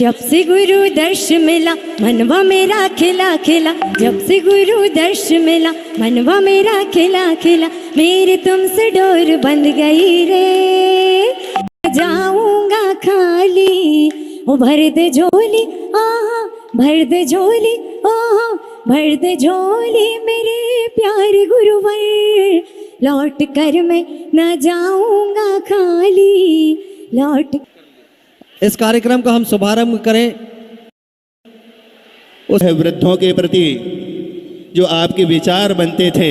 जब से गुरु दर्श मिला मनवा मेरा खिला खिला, जब से गुरु दर्श मिला मनवा मेरा खिला खिला, मेरी तुमसे डोर बंध गई रे, जाऊंगा खाली ओ भर दे झोली, आहा भर दे झोली, आहा भर दे झोली मेरे प्यारे गुरुवर, लौट कर मैं न जाऊंगा खाली, लौट। इस कार्यक्रम का हम शुभारंभ करें उस वृद्धों के प्रति जो आपके विचार बनते थे।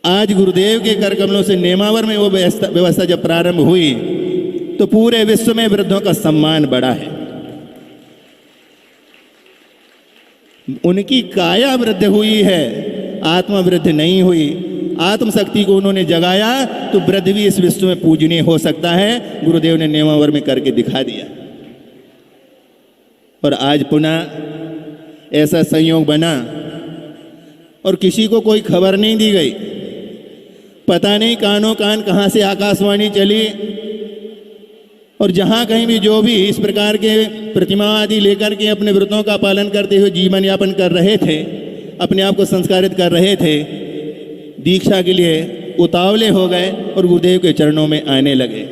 आज गुरुदेव के कर कमलों से नेमावर में वो व्यवस्था जब प्रारंभ हुई तो पूरे विश्व में वृद्धों का सम्मान बढ़ा है। उनकी काया वृद्धि हुई है, आत्मा वृद्धि नहीं हुई। आत्मशक्ति को उन्होंने जगाया तो वृद्ध भी इस विश्व में पूजनीय हो सकता है। गुरुदेव ने नेमावर में करके दिखा दिया और आज पुनः ऐसा संयोग बना और किसी को कोई खबर नहीं दी गई। पता नहीं कानों कान कहाँ से आकाशवाणी चली और जहाँ कहीं भी जो भी इस प्रकार के प्रतिमा आदि लेकर के अपने व्रतों का पालन करते हुए जीवन यापन कर रहे थे, अपने आप को संस्कारित कर रहे थे, दीक्षा के लिए उतावले हो गए और गुरुदेव के चरणों में आने लगे।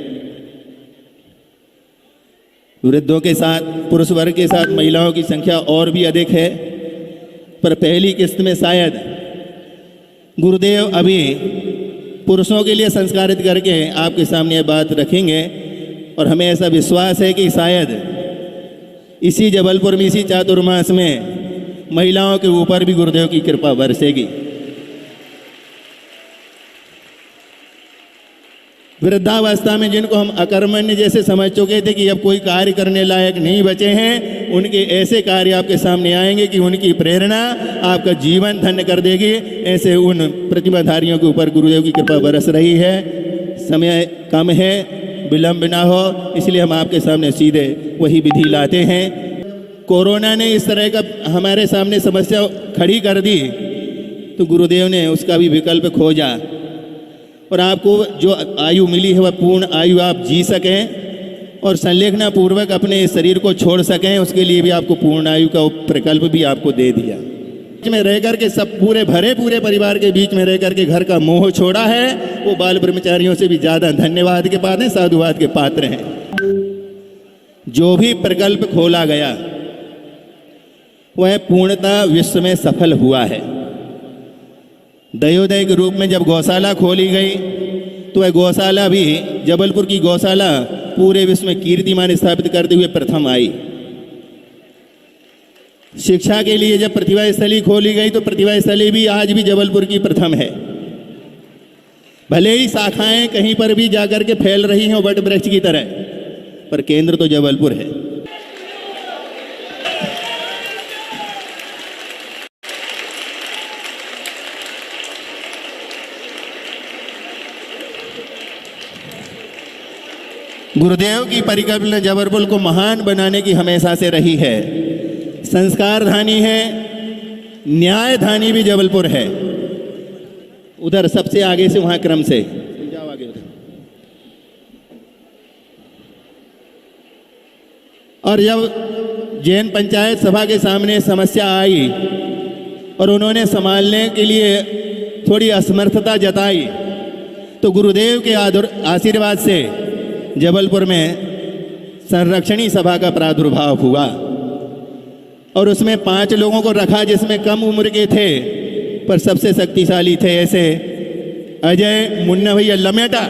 वृद्धों के साथ, पुरुष वर्ग के साथ महिलाओं की संख्या और भी अधिक है, पर पहली किस्त में शायद गुरुदेव अभी पुरुषों के लिए संस्कारित करके आपके सामने ये बात रखेंगे और हमें ऐसा विश्वास है कि शायद इसी जबलपुर में, इसी चातुर्मास में महिलाओं के ऊपर भी गुरुदेव की कृपा बरसेगी। वृद्धावस्था में जिनको हम अकर्मण्य जैसे समझ चुके थे कि अब कोई कार्य करने लायक नहीं बचे हैं, उनके ऐसे कार्य आपके सामने आएंगे कि उनकी प्रेरणा आपका जीवन धन्य कर देगी। ऐसे उन प्रतिभाधारियों के ऊपर गुरुदेव की कृपा बरस रही है। समय कम है, विलंब ना हो, इसलिए हम आपके सामने सीधे वही विधि लाते हैं। कोरोना ने इस तरह का हमारे सामने समस्या खड़ी कर दी तो गुरुदेव ने उसका भी विकल्प खोजा और आपको जो आयु मिली है वह पूर्ण आयु आप जी सकें और संलेखना पूर्वक अपने शरीर को छोड़ सकें, उसके लिए भी आपको पूर्ण आयु का प्रकल्प भी आपको दे दिया। में रह करके सब पूरे परिवार के बीच में रह करके घर का मोह छोड़ा है, वो बाल ब्रह्मचारियों से भी ज़्यादा धन्यवाद के पात्र हैं, साधुवाद के पात्र हैं। जो भी प्रकल्प खोला गया वह पूर्णतः विश्व में सफल हुआ है। दयोदय के रूप में जब गौशाला खोली गई तो वह गौशाला भी, जबलपुर की गौशाला पूरे विश्व में कीर्तिमान स्थापित करते हुए प्रथम आई। शिक्षा के लिए जब प्रतिभा स्थली खोली गई तो प्रतिभा स्थली भी आज भी जबलपुर की प्रथम है। भले ही शाखाएं कहीं पर भी जाकर के फैल रही हैं वट वृक्ष की तरह, पर केंद्र तो जबलपुर है। गुरुदेव की परिकल्पना जबलपुर को महान बनाने की हमेशा से रही है। संस्कार धानी है, न्याय धानी भी जबलपुर है। उधर सबसे आगे से वहां क्रम से जाओ आगे उधर। और जब जैन पंचायत सभा के सामने समस्या आई और उन्होंने संभालने के लिए थोड़ी असमर्थता जताई तो गुरुदेव के आशीर्वाद से जबलपुर में संरक्षणी सभा का प्रादुर्भाव हुआ और उसमें 5 लोगों को रखा जिसमें कम उम्र के थे पर सबसे शक्तिशाली थे। ऐसे अजय मुन्ना भैया लमेटा,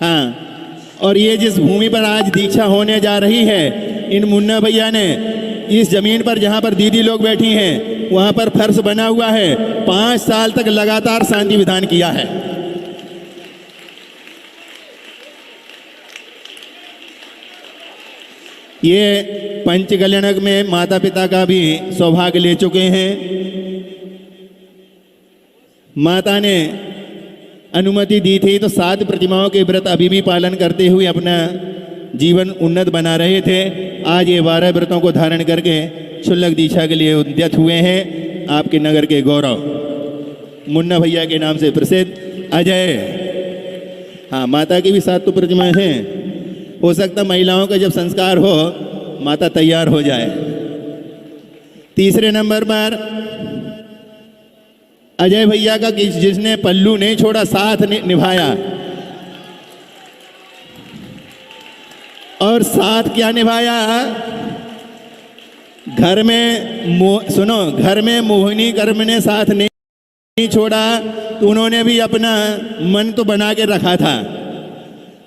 हाँ, और ये जिस भूमि पर आज दीक्षा होने जा रही है, इन मुन्ना भैया ने इस जमीन पर जहाँ पर दीदी लोग बैठी हैं वहाँ पर फर्श बना हुआ है, 5 साल तक लगातार शांति विधान किया है। ये पंचकल्याणक में माता पिता का भी सौभाग्य ले चुके हैं। माता ने अनुमति दी थी तो 7 प्रतिमाओं के व्रत अभी भी पालन करते हुए अपना जीवन उन्नत बना रहे थे। आज ये 12 व्रतों को धारण करके क्षुल्लक दीक्षा के लिए उद्यत हुए हैं। आपके नगर के गौरव मुन्ना भैया के नाम से प्रसिद्ध अजय। हाँ, माता की भी 7 तो प्रतिमाएं हैं। हो सकता महिलाओं का जब संस्कार हो माता तैयार हो जाए। तीसरे नंबर पर अजय भैया का जिसने पल्लू नहीं छोड़ा, साथ निभाया। और साथ क्या निभाया? घर में सुनो, घर में मोहिनी कर्म ने साथ नहीं छोड़ा तो उन्होंने भी अपना मन तो बना के रखा था।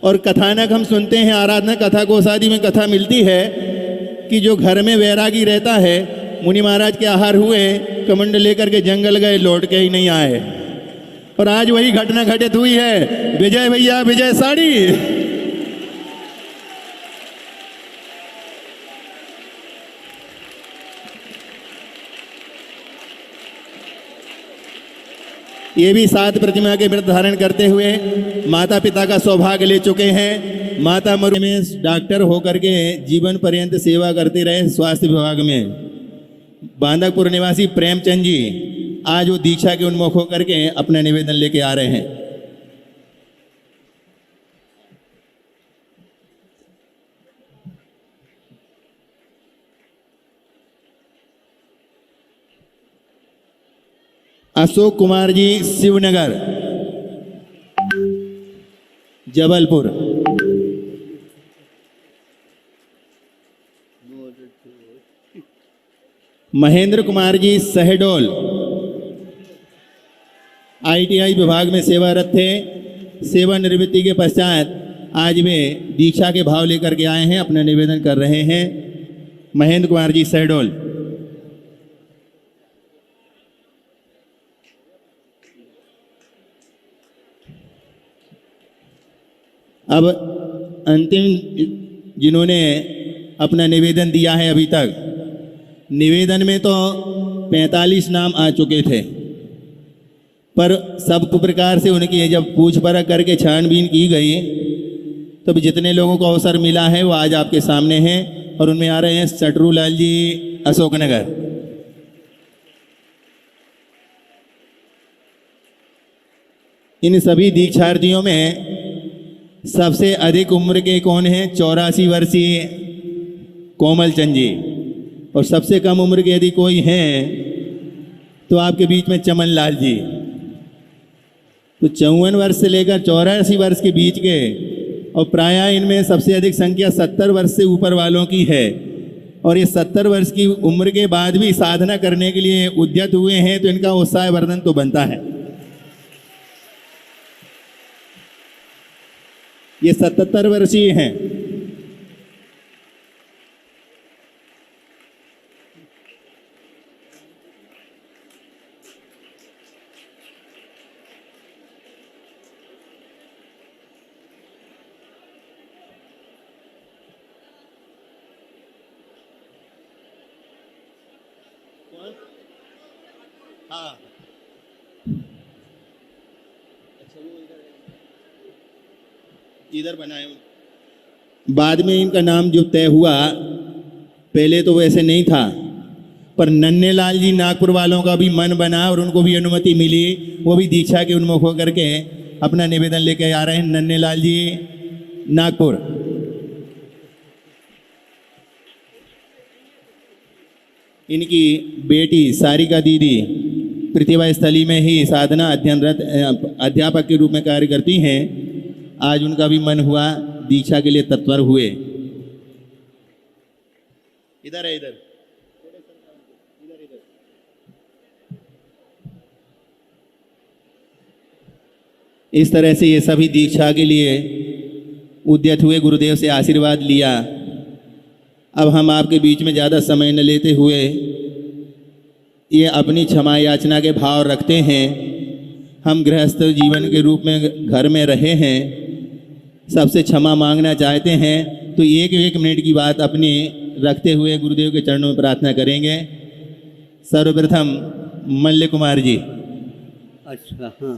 और कथानक हम सुनते हैं, आराधना कथा कोसादी में कथा मिलती है कि जो घर में वैरागी रहता है, मुनि महाराज के आहार हुए, कमंड लेकर के जंगल गए, लौट के ही नहीं आए। और आज वही घटना घटित हुई है। विजय भैया विजय साड़ी। ये भी 7 प्रतिमा के व्रत धारण करते हुए माता पिता का सौभाग्य ले चुके हैं। माता मरु में डॉक्टर होकर के जीवन पर्यंत सेवा करते रहे स्वास्थ्य विभाग में। बांदकपुर निवासी प्रेमचंद जी आज वो दीक्षा के उन्मुख होकर के अपना निवेदन लेके आ रहे हैं। अशोक कुमार जी शिवनगर जबलपुर। महेंद्र कुमार जी सहडोल ITI विभाग में सेवारत थे। सेवानिवृत्ति के पश्चात आज वे दीक्षा के भाव लेकर के आए हैं, अपना निवेदन कर रहे हैं। महेंद्र कुमार जी सहडोल। अब अंतिम जिन्होंने अपना निवेदन दिया है, अभी तक निवेदन में तो 45 नाम आ चुके थे, पर सब प्रकार से उनकी जब पूछ परख करके छानबीन की गई तो जितने लोगों को अवसर मिला है वो आज आपके सामने हैं। और उनमें आ रहे हैं सटरू लाल जी अशोकनगर। इन सभी दीक्षार्थियों में सबसे अधिक उम्र के कौन हैं? 84 वर्षीय कोमल चंद जी। और सबसे कम उम्र के यदि कोई हैं तो आपके बीच में चमन लाल जी। तो 54 वर्ष से लेकर 84 वर्ष के बीच के, और प्रायः इनमें सबसे अधिक संख्या 70 वर्ष से ऊपर वालों की है। और ये 70 वर्ष की उम्र के बाद भी साधना करने के लिए उद्यत हुए हैं, तो इनका उत्साह वर्धन तो बनता है। ये 77 वर्षीय हैं। हाँ, इधर बनाए। बाद में इनका नाम जो तय हुआ, पहले तो वैसे नहीं था, पर नन्हे लाल जी नागपुर वालों का भी मन बना और उनको भी अनुमति मिली। वो भी दीक्षा के उन्मुख होकर के अपना निवेदन लेके आ रहे हैं। नन्हे लाल जी नागपुर। इनकी बेटी सारिका दीदी प्रतिभा स्थली में ही साधना अध्ययनरत अध्यापक के रूप में कार्य करती हैं। आज उनका भी मन हुआ, दीक्षा के लिए तत्पर हुए। इधर है, इधर इस तरह से ये सभी दीक्षा के लिए उद्यत हुए, गुरुदेव से आशीर्वाद लिया। अब हम आपके बीच में ज़्यादा समय न लेते हुए ये अपनी क्षमा याचना के भाव रखते हैं। हम गृहस्थ जीवन के रूप में घर में रहे हैं, सबसे क्षमा मांगना चाहते हैं, तो एक मिनट की बात अपनी रखते हुए गुरुदेव के चरणों में प्रार्थना करेंगे। सर्वप्रथम मल्ल कुमार जी। अच्छा, हाँ,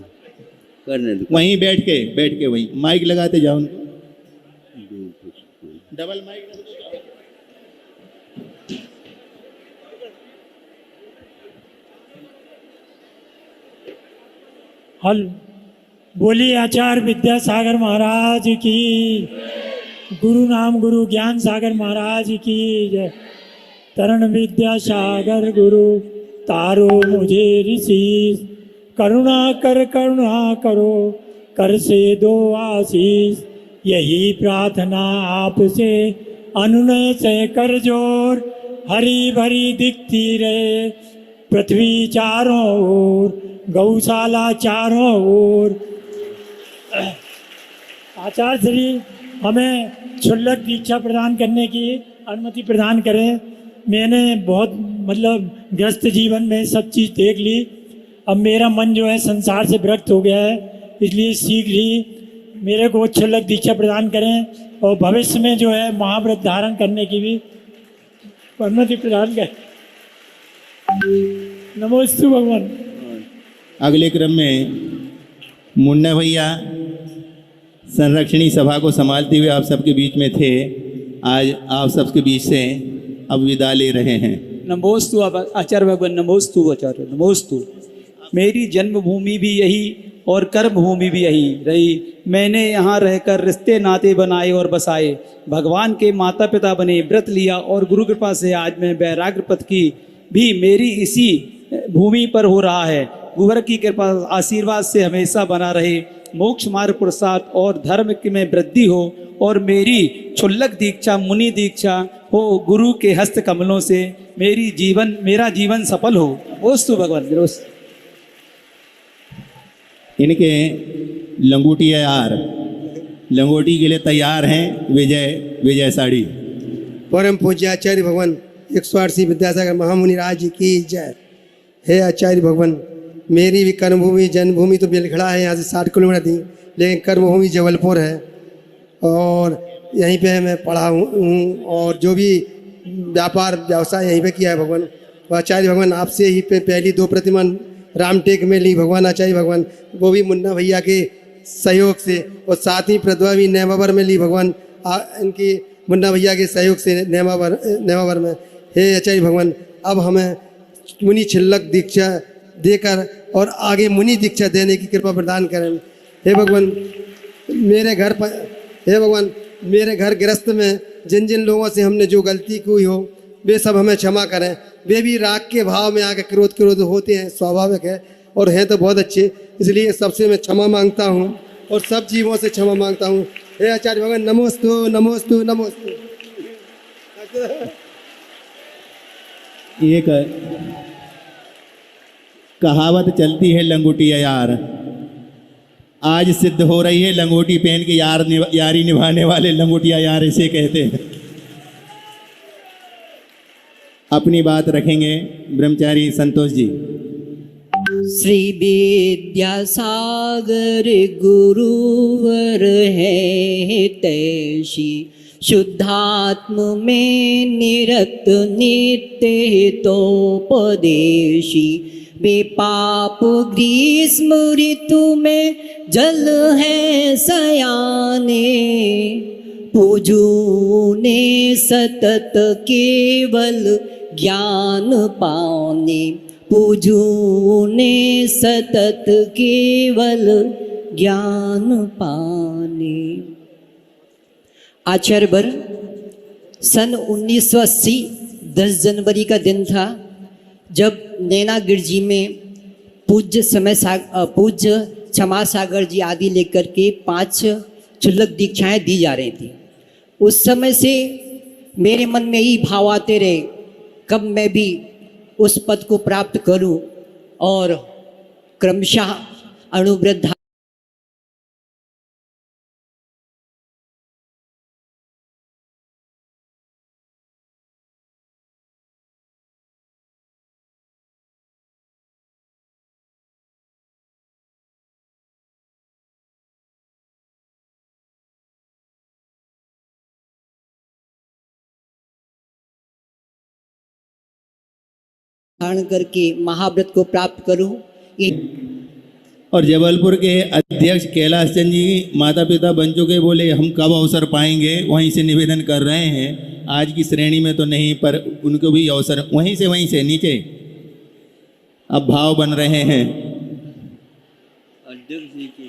करने दो। वहीं बैठ के वहीं माइक लगाते जाओ उनको। डबल माइक लगाते जाओ। हल बोलिए आचार्य विद्यासागर महाराज की, गुरु नाम गुरु ज्ञान सागर महाराज की जय। तरण विद्यासागर गुरु तारो मुझे ऋषि, करुणा करो कर से दो आशीष, यही प्रार्थना आपसे अनुनय से कर जोर, हरी भरी दिखती रहे पृथ्वी चारों ओर, गौशाला चारों ओर। आचार्य श्री हमें क्षुल्लक दीक्षा प्रदान करने की अनुमति प्रदान करें। मैंने बहुत मतलब ग्रस्त जीवन में सब चीज़ देख ली। अब मेरा मन जो है संसार से विरक्त हो गया है, इसलिए शीघ्र ही मेरे को क्षुल्लक दीक्षा प्रदान करें और भविष्य में जो है महाव्रत धारण करने की भी अनुमति प्रदान करें। नमोस्तु भगवान। अगले क्रम में मुन्ना भैया संरक्षणी सभा को संभालते हुए आप सबके बीच में थे, आज आप सबके बीच से अब विदा ले रहे हैं। नमोस्तु आचार्य भगवान, नमोस्तु आचार्य, नमोस्तु। मेरी जन्मभूमि भी यही और कर्मभूमि भी यही रही। मैंने यहाँ रहकर रिश्ते नाते बनाए और बसाए, भगवान के माता पिता बने, व्रत लिया और गुरु कृपा से आज मैं वैराग्य पथ की भी मेरी इसी भूमि पर हो रहा है। गुरु की कृपा आशीर्वाद से हमेशा बना रहे, मोक्ष मार्ग प्रसाद और धर्म की में वृद्धि हो और मेरी क्षुल्लक दीक्षा मुनि दीक्षा हो गुरु के हस्त कमलों से मेरा जीवन सफल हो। ओस्तु भगवान। इनके लंगोटिया यार लंगोटी के लिए तैयार हैं विजय साड़ी। परम पूज्य आचार्य भगवान 108 विद्यासागर महामुनि राज की जय। हे आचार्य भगवान, मेरी भी कर्मभूमि जन्मभूमि तो बेलखड़ा है, यहाँ से 60 किलोमीटर थी, लेकिन कर्मभूमि जबलपुर है और यहीं पे मैं पढ़ा हूँ और जो भी व्यापार व्यवसाय यहीं पे किया है भगवान। तो आचार्य भगवान आपसे ही पे पहली 2 प्रतिमा रामटेक में ली भगवान आचार्य भगवान, वो भी मुन्ना भैया के सहयोग से, और साथ ही प्रतिमा भी नेमावर में ली भगवान, इनकी मुन्ना भैया के सहयोग से नेमावर में। हे आचार्य भगवान, अब हमें मुनि क्षुल्लक दीक्षा देकर और आगे मुनि दीक्षा देने की कृपा प्रदान करें। हे भगवान, मेरे घर गृहस्थ में जिन जिन लोगों से हमने जो गलती की हो वे सब हमें क्षमा करें। वे भी राग के भाव में आकर क्रोध होते हैं, स्वाभाविक है, और हैं तो बहुत अच्छे, इसलिए सबसे मैं क्षमा मांगता हूँ और सब जीवों से क्षमा मांगता हूँ। हे आचार्य भगवान, नमोस्तु नमोस्तु नमोस्तु। एक कहावत चलती है लंगोटिया यार, आज सिद्ध हो रही है। लंगोटी पहन के यारी निभाने वाले लंगोटिया यार इसे कहते हैं। अपनी बात रखेंगे ब्रह्मचारी संतोष जी। श्री विद्यासागर गुरुवर है तैशी, शुद्धात्म में निरत नित्य तोपदेशी, बेपाप ग्रीष्म ऋतु में जल है सयाने, पूजूने सतत केवल ज्ञान पाने, पूजूने सतत केवल ज्ञान पाने। आचार्य बर सन 1980 10 जनवरी का दिन था, जब नैना गिरजी में पूज्य क्षमा सागर जी आदि लेकर के 5 क्षुल्लक दीक्षाएं दी जा रही थी। उस समय से मेरे मन में यही भाव आते रहे, कब मैं भी उस पद को प्राप्त करूं और क्रमशः अणुव्रत धारण करके महाव्रत को प्राप्त करूं। और जबलपुर के अध्यक्ष कैलाश चंद जी माता पिता बन चुके, बोले हम कब अवसर पाएंगे, वहीं से निवेदन कर रहे हैं। आज की श्रेणी में तो नहीं, पर उनको भी अवसर वहीं से नीचे अब भाव बन रहे हैं। अध्यक्ष जी की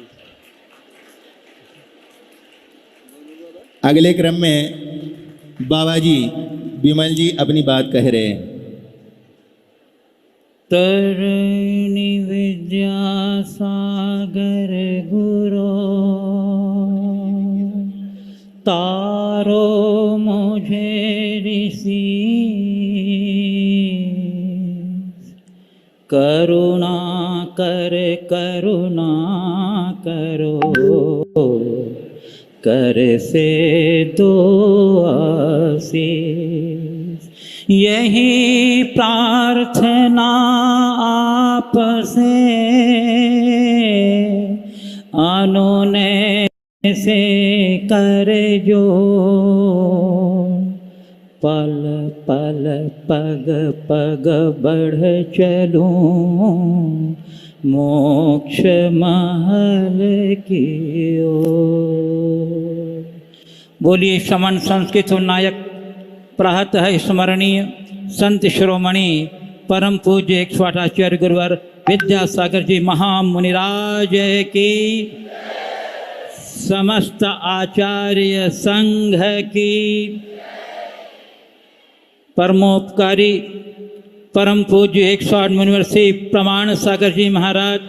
अगले क्रम में बाबा जी विमल जी अपनी बात कह रहे हैं। तरणि विद्या सागर गुरो तारो मुझे ऋषि करुणा करो कर से दो आशीष यही प्रार्थना आपसे अनोने से कर जो पल पल पग पग बढ़ चलूं मोक्ष महल की ओर। बोलिए श्रवण संस्कृत नायक प्रातः स्मरणीय संत शिरोमणि परम पूज्य 108 आचार्य गुरुवर विद्यासागर जी महामुनिराज की, समस्त आचार्य संघ की, परमोपकारी परम पूज्य 108 मुनिवर श्री प्रमाण सागर जी महाराज,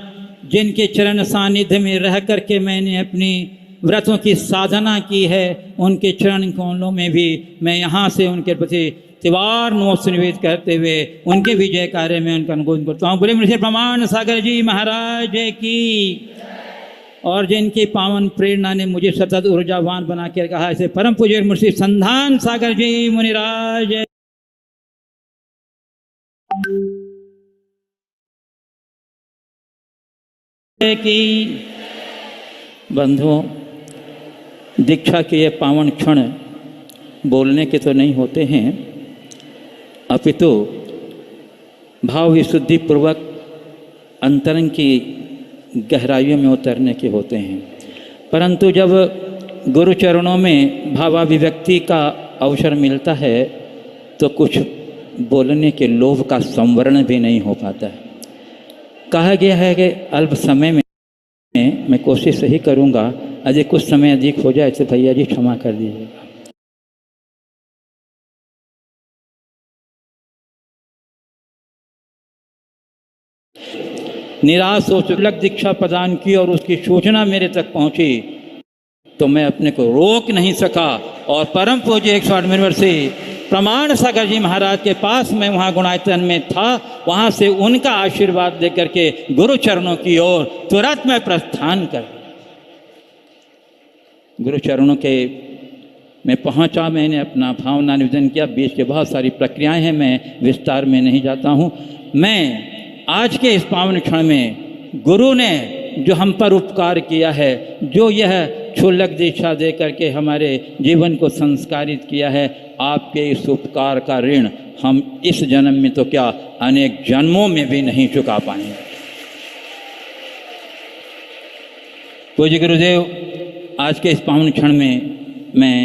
जिनके चरण सानिध्य में रह करके मैंने अपनी व्रतों की साधना की है, उनके चरण कमलों में भी मैं यहाँ से उनके प्रति त्योहार नमस्ते निवेद करते हुए उनके विजय कार्य में उनका अनुमोदन करता हूँ। बोले मुझे प्रमाण सागर जी महाराज की। और जिनकी पावन प्रेरणा ने मुझे सतत ऊर्जावान बना कर कहा, ऐसे परम पूज्य मुर्शी संधान सागर जी मुनिराज की। बंधुओं, दीक्षा के ये पावन क्षण बोलने के तो नहीं होते हैं, अपितु भाव विशुद्धि पूर्वक अंतरंग की गहराइयों में उतरने के होते हैं। परंतु जब गुरु चरणों में भावाभिव्यक्ति का अवसर मिलता है तो कुछ बोलने के लोभ का संवरण भी नहीं हो पाता है। कहा गया है कि अल्प समय में मैं कोशिश ही करूंगा, अजय कुछ समय अधिक हो जाए तो भैया जी क्षमा कर दीजिएगा। निराश हो चुलक दीक्षा प्रदान की और उसकी सूचना मेरे तक पहुंची तो मैं अपने को रोक नहीं सका और परम पूज्य 108 मुनिवर से प्रमाण सागर जी महाराज के पास मैं वहाँ गुणायतन में था, वहाँ से उनका आशीर्वाद देकर के गुरु चरणों की ओर तुरंत मैं प्रस्थान कर गुरु चरणों के मैं पहुँचा। मैंने अपना भावना निवेदन किया। बीच के बहुत सारी प्रक्रियाएं हैं, मैं विस्तार में नहीं जाता हूँ। मैं आज के इस पावन क्षण में गुरु ने जो हम पर उपकार किया है, जो यह क्षुल्लक दीक्षा दे करके हमारे जीवन को संस्कारित किया है, आपके इस उपकार का ऋण हम इस जन्म में तो क्या अनेक जन्मों में भी नहीं चुका पाएंगे। पूज्य गुरुदेव, आज के इस पावन क्षण में मैं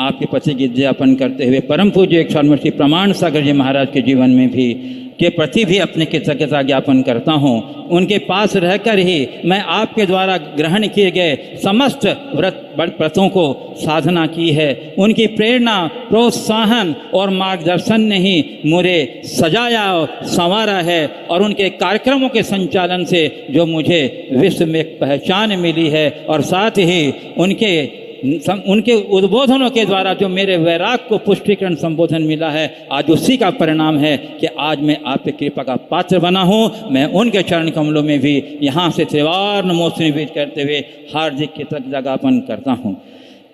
आपके प्रति ज्ञापन करते हुए परम पूज्य 108 मुनिवर प्रमाण सागर जी महाराज के जीवन में भी के प्रति भी अपने कृतज्ञता ज्ञापन करता हूँ। उनके पास रहकर ही मैं आपके द्वारा ग्रहण किए गए समस्त व्रतों को साधना की है। उनकी प्रेरणा, प्रोत्साहन और मार्गदर्शन ने ही मुझे सजाया और संवारा है और उनके कार्यक्रमों के संचालन से जो मुझे विश्व में एक पहचान मिली है और साथ ही उनके उद्बोधनों के द्वारा जो मेरे वैराग को पुष्टिकरण संबोधन मिला है, आज उसी का परिणाम है कि आज मैं आपकी कृपा का पात्र बना हूँ। मैं उनके चरण कमलों में भी यहाँ से त्रिवार नमोस्तु निवेद करते हुए हार्दिक कृतज्ञता ज्ञापन करता हूँ।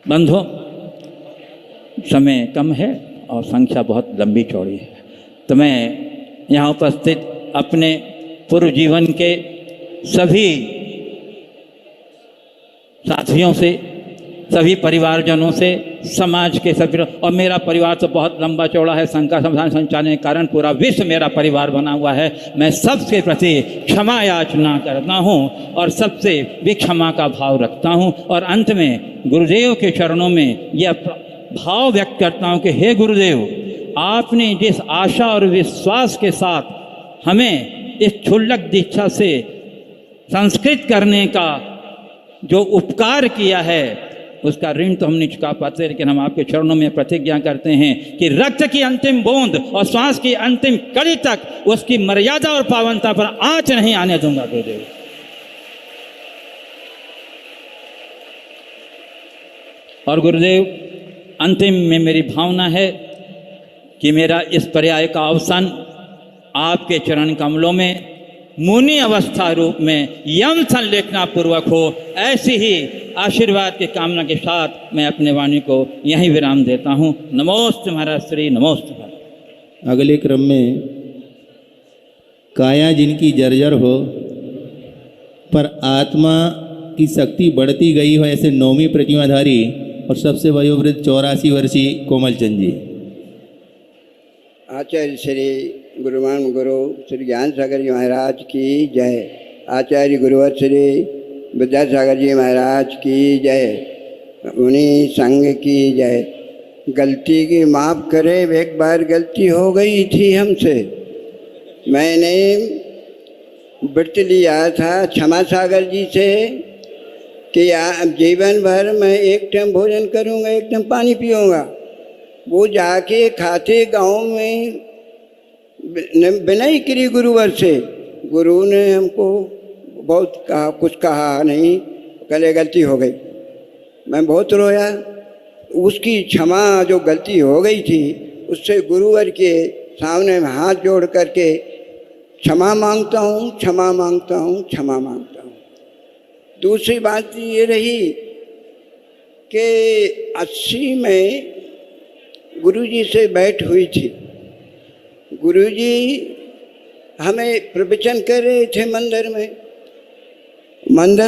बंधुओं, समय कम है और संख्या बहुत लंबी चौड़ी है, तो मैं यहाँ उपस्थित अपने पूर्व जीवन के सभी साथियों से, सभी परिवारजनों से, समाज के सभी, और मेरा परिवार तो बहुत लंबा चौड़ा है, संघ का संचालन के कारण पूरा विश्व मेरा परिवार बना हुआ है। मैं सबके प्रति क्षमा याचना करता हूँ और सबसे भी क्षमा का भाव रखता हूँ। और अंत में गुरुदेव के चरणों में यह भाव व्यक्त करता हूँ कि हे गुरुदेव, आपने जिस आशा और विश्वास के साथ हमें इस क्षुल्लक दीक्षा से संस्कृत करने का जो उपकार किया है उसका ऋण तो हम नहीं चुका पाते, लेकिन हम आपके चरणों में प्रतिज्ञा करते हैं कि रक्त की अंतिम बूंद और श्वास की अंतिम कड़ी तक उसकी मर्यादा और पावनता पर आंच नहीं आने दूंगा गुरुदेव। और गुरुदेव, अंतिम में मेरी भावना है कि मेरा इस पर्याय का अवसान आपके चरण कमलों में मुनि अवस्था रूप में यम संलेखना पूर्वक हो, ऐसी ही आशीर्वाद की कामना के साथ मैं अपने वाणी को यहीं विराम देता हूँ। नमोस्तु महाराज श्री, नमोस्तु महाराज। अगले क्रम में काया जिनकी जर्जर हो पर आत्मा की शक्ति बढ़ती गई हो, ऐसे 9वीं प्रतिमाधारी और सबसे वयोवृद्ध 84 वर्षीय कोमलचंद जी। आचार्य श्री गुरुमान गुरु श्री ज्ञान सागर जी महाराज की जय। आचार्य गुरुवर श्री विद्यासागर जी महाराज की जय। उन्हीं संघ की जय। गलती की माफ़ करे, एक बार गलती हो गई थी हमसे। मैंने व्रत लिया था क्षमा सागर जी से कि जीवन भर मैं एक टाइम भोजन करूँगा, एक टाइम पानी पीऊँगा। वो जाके खाते गांव में विनय करी गुरुवर से। गुरु ने हमको बहुत कहा, कुछ कहा नहीं, कल गलती हो गई। मैं बहुत रोया। उसकी क्षमा जो गलती हो गई थी उससे गुरुवर के सामने हाथ जोड़ करके क्षमा मांगता हूँ, क्षमा मांगता हूँ, क्षमा मांगता हूँ। दूसरी बात ये रही कि 80 में गुरुजी से बैठ हुई थी। गुरुजी हमें प्रवचन कर रहे थे मंदिर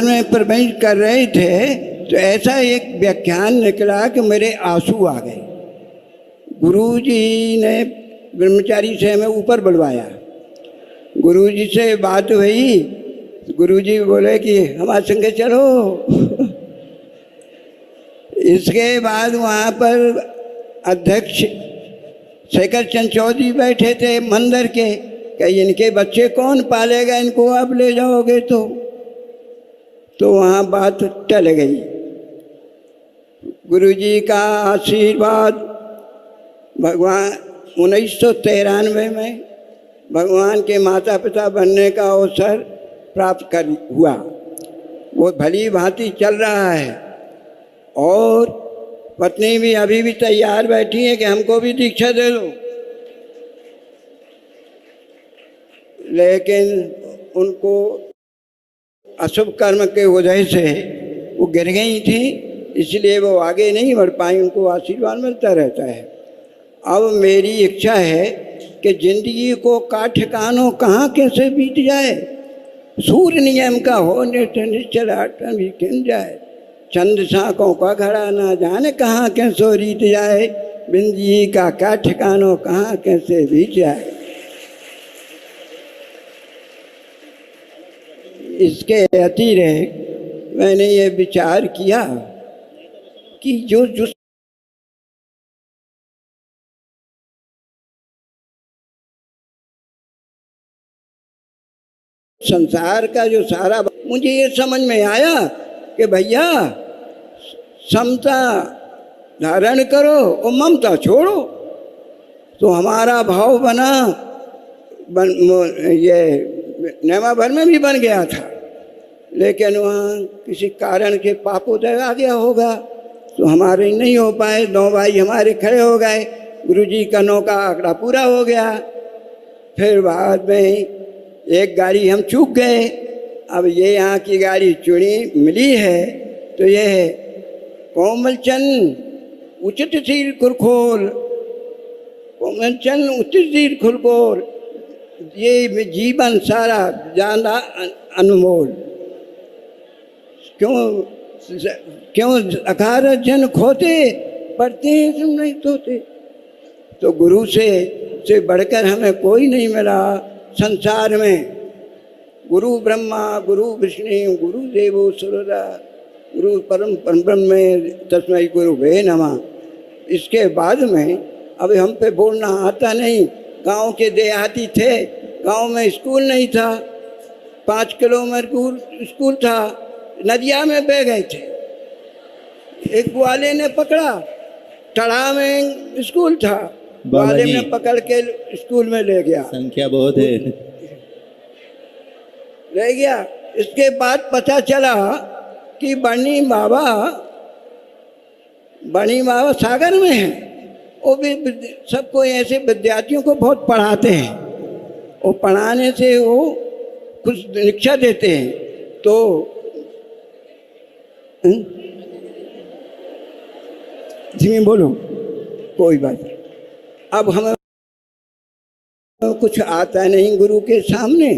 में प्रवचन कर रहे थे तो ऐसा एक व्याख्यान निकला कि मेरे आंसू आ गए। गुरुजी ने ब्रह्मचारी से हमें ऊपर बुलवाया। गुरुजी से बात हुई, गुरुजी बोले कि हमारे संगे चलो। इसके बाद वहाँ पर अध्यक्ष शेखर चंद चौधरी बैठे थे मंदिर के, कि इनके बच्चे कौन पालेगा, इनको आप ले जाओगे तो वहाँ बात टल गई। गुरुजी का आशीर्वाद भगवान 1993 में भगवान के माता पिता बनने का अवसर प्राप्त कर हुआ। वो भली भांति चल रहा है और पत्नी भी अभी भी तैयार बैठी है कि हमको भी दीक्षा दे दो, लेकिन उनको अशुभ कर्म के वजह से वो गिर गई थी, इसलिए वो आगे नहीं बढ़ पाई। उनको आशीर्वाद मिलता रहता है। अब मेरी इच्छा है कि जिंदगी को का ठिकानों कहाँ कैसे बीत जाए। सूर्य नियम का हो निश्चल आटन भी खिन जाए। चंद साकों का घड़ा ना जाने कहाँ कैसो रीत जाए। जिंदगी का क्या ठिकानों कहाँ कैसे बीत जाए। इसके अतिरिक्त मैंने ये विचार किया कि जो संसार का जो सारा, मुझे ये समझ में आया कि भैया समता धारण करो और ममता छोड़ो। तो हमारा भाव ये नेमा भर में भी बन गया था, लेकिन वहाँ किसी कारण के पापोदय आ गया होगा तो हमारे नहीं हो पाए। 2 भाई हमारे खड़े हो गए, गुरुजी का 9 का आंकड़ा पूरा हो गया। फिर बाद में एक गाड़ी हम चूक गए। अब ये यहाँ की गाड़ी चुनी मिली है तो ये है कोमलचंद उचित शील खुरखोल। कोमलचंद उचित शील खुरखोल, ये जीवन सारा जाना अनमोल। क्यों 11 जन खोते पढ़ते हैं तुम नहीं सोते। तो गुरु से बढ़कर हमें कोई नहीं मिला संसार में। गुरु ब्रह्मा गुरु विष्णु गुरु देवो सुररा गुरु परम ब्रह्म तस्मै गुरु वे नमः। इसके बाद में अब हम पे बोलना आता नहीं। गांव के देहाती थे, गांव में स्कूल नहीं था, 5 किलोमीटर दूर स्कूल था, नदिया में बह गए थे। एक ग्वाले ने पकड़ा, टड़ा में स्कूल था, ग्वाले जी। ने पकड़ के स्कूल में ले गया, संख्या बहुत है। ले गया। इसके बाद पता चला कि बनी बाबा सागर में है। वो भी सबको ऐसे विद्यार्थियों को बहुत पढ़ाते हैं, और पढ़ाने से वो कुछ शिक्षा देते हैं। तो जी बोलो, कोई बात नहीं। अब हमें कुछ आता नहीं गुरु के सामने,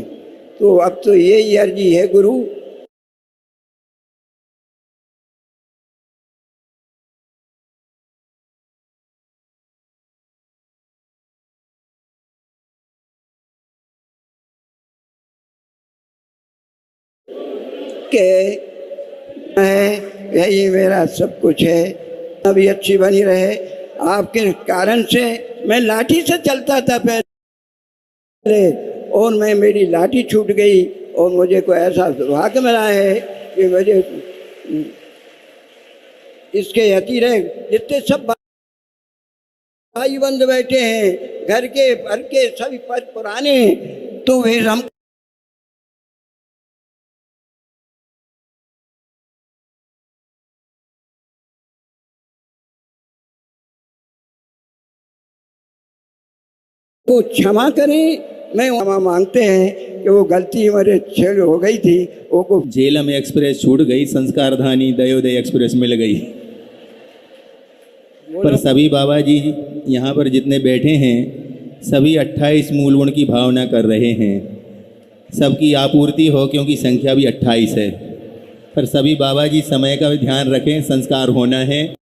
तो अब तो यही अर्जी है गुरु के यही मेरा सब कुछ है, अभी अच्छी बनी रहे। आपके कारण से मैं लाठी से चलता था पहले, और मेरी लाठी छूट गई, और मुझे को ऐसा सौभाग्य मिला है कि मुझे इसके अतिरिक्त जितने सब भाई बंद बैठे हैं, घर के भर के सभी पुराने, तो वे हम को क्षमा करें। मैं क्षमा मांगते हैं कि वो गलती मेरे से हो गई थी, वो को झेलम एक्सप्रेस छूट गई, संस्कारधानी दयोदय एक्सप्रेस मिल गई। पर सभी बाबा जी यहाँ पर जितने बैठे हैं, सभी 28 मूल गुण की भावना कर रहे हैं। सबकी आपूर्ति हो, क्योंकि संख्या भी 28 है। पर सभी बाबा जी समय का भी ध्यान रखें, संस्कार होना है।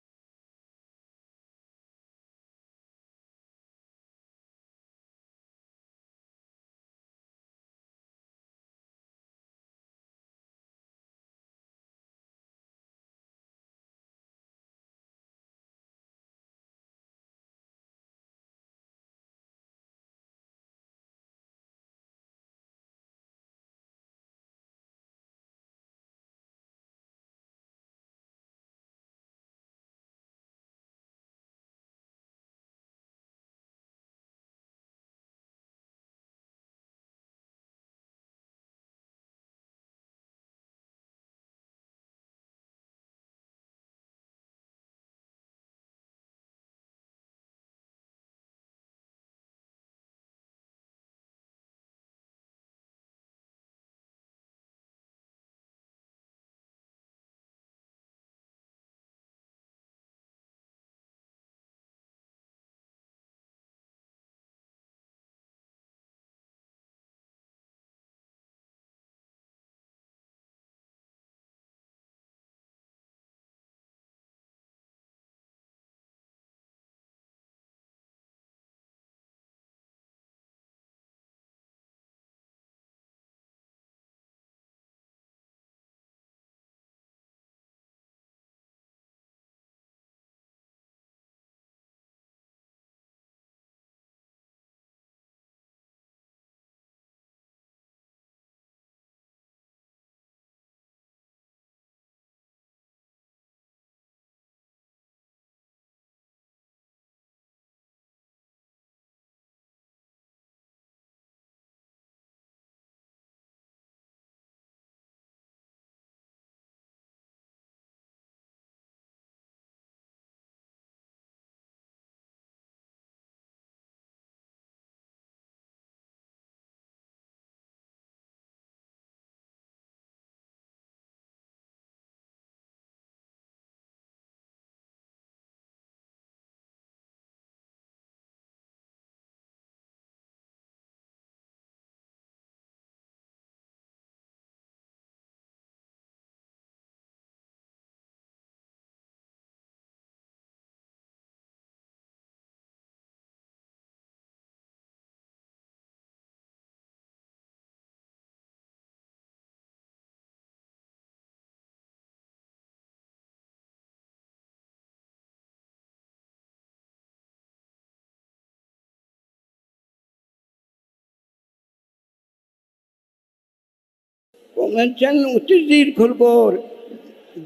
कोमलचंद उचिर खुलकोर,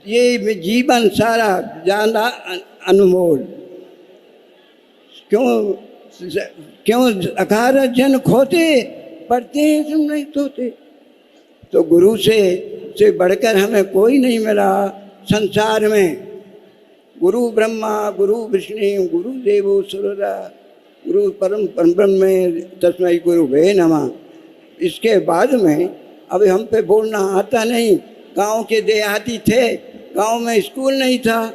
ये जीवन सारा जाना अनमोल। क्यों अखार जन खोते, पढ़ते हैं तुम नहीं सोते। तो गुरु से बढ़कर हमें कोई नहीं मिला संसार में। गुरु ब्रह्मा गुरु विष्णु गुरु देवो सुररा, गुरु परम ब्रह्म तस्मै गुरु वे नमः। इसके बाद में अब हम पे बोलना आता नहीं। गांव के देहाती थे, गांव में स्कूल नहीं था,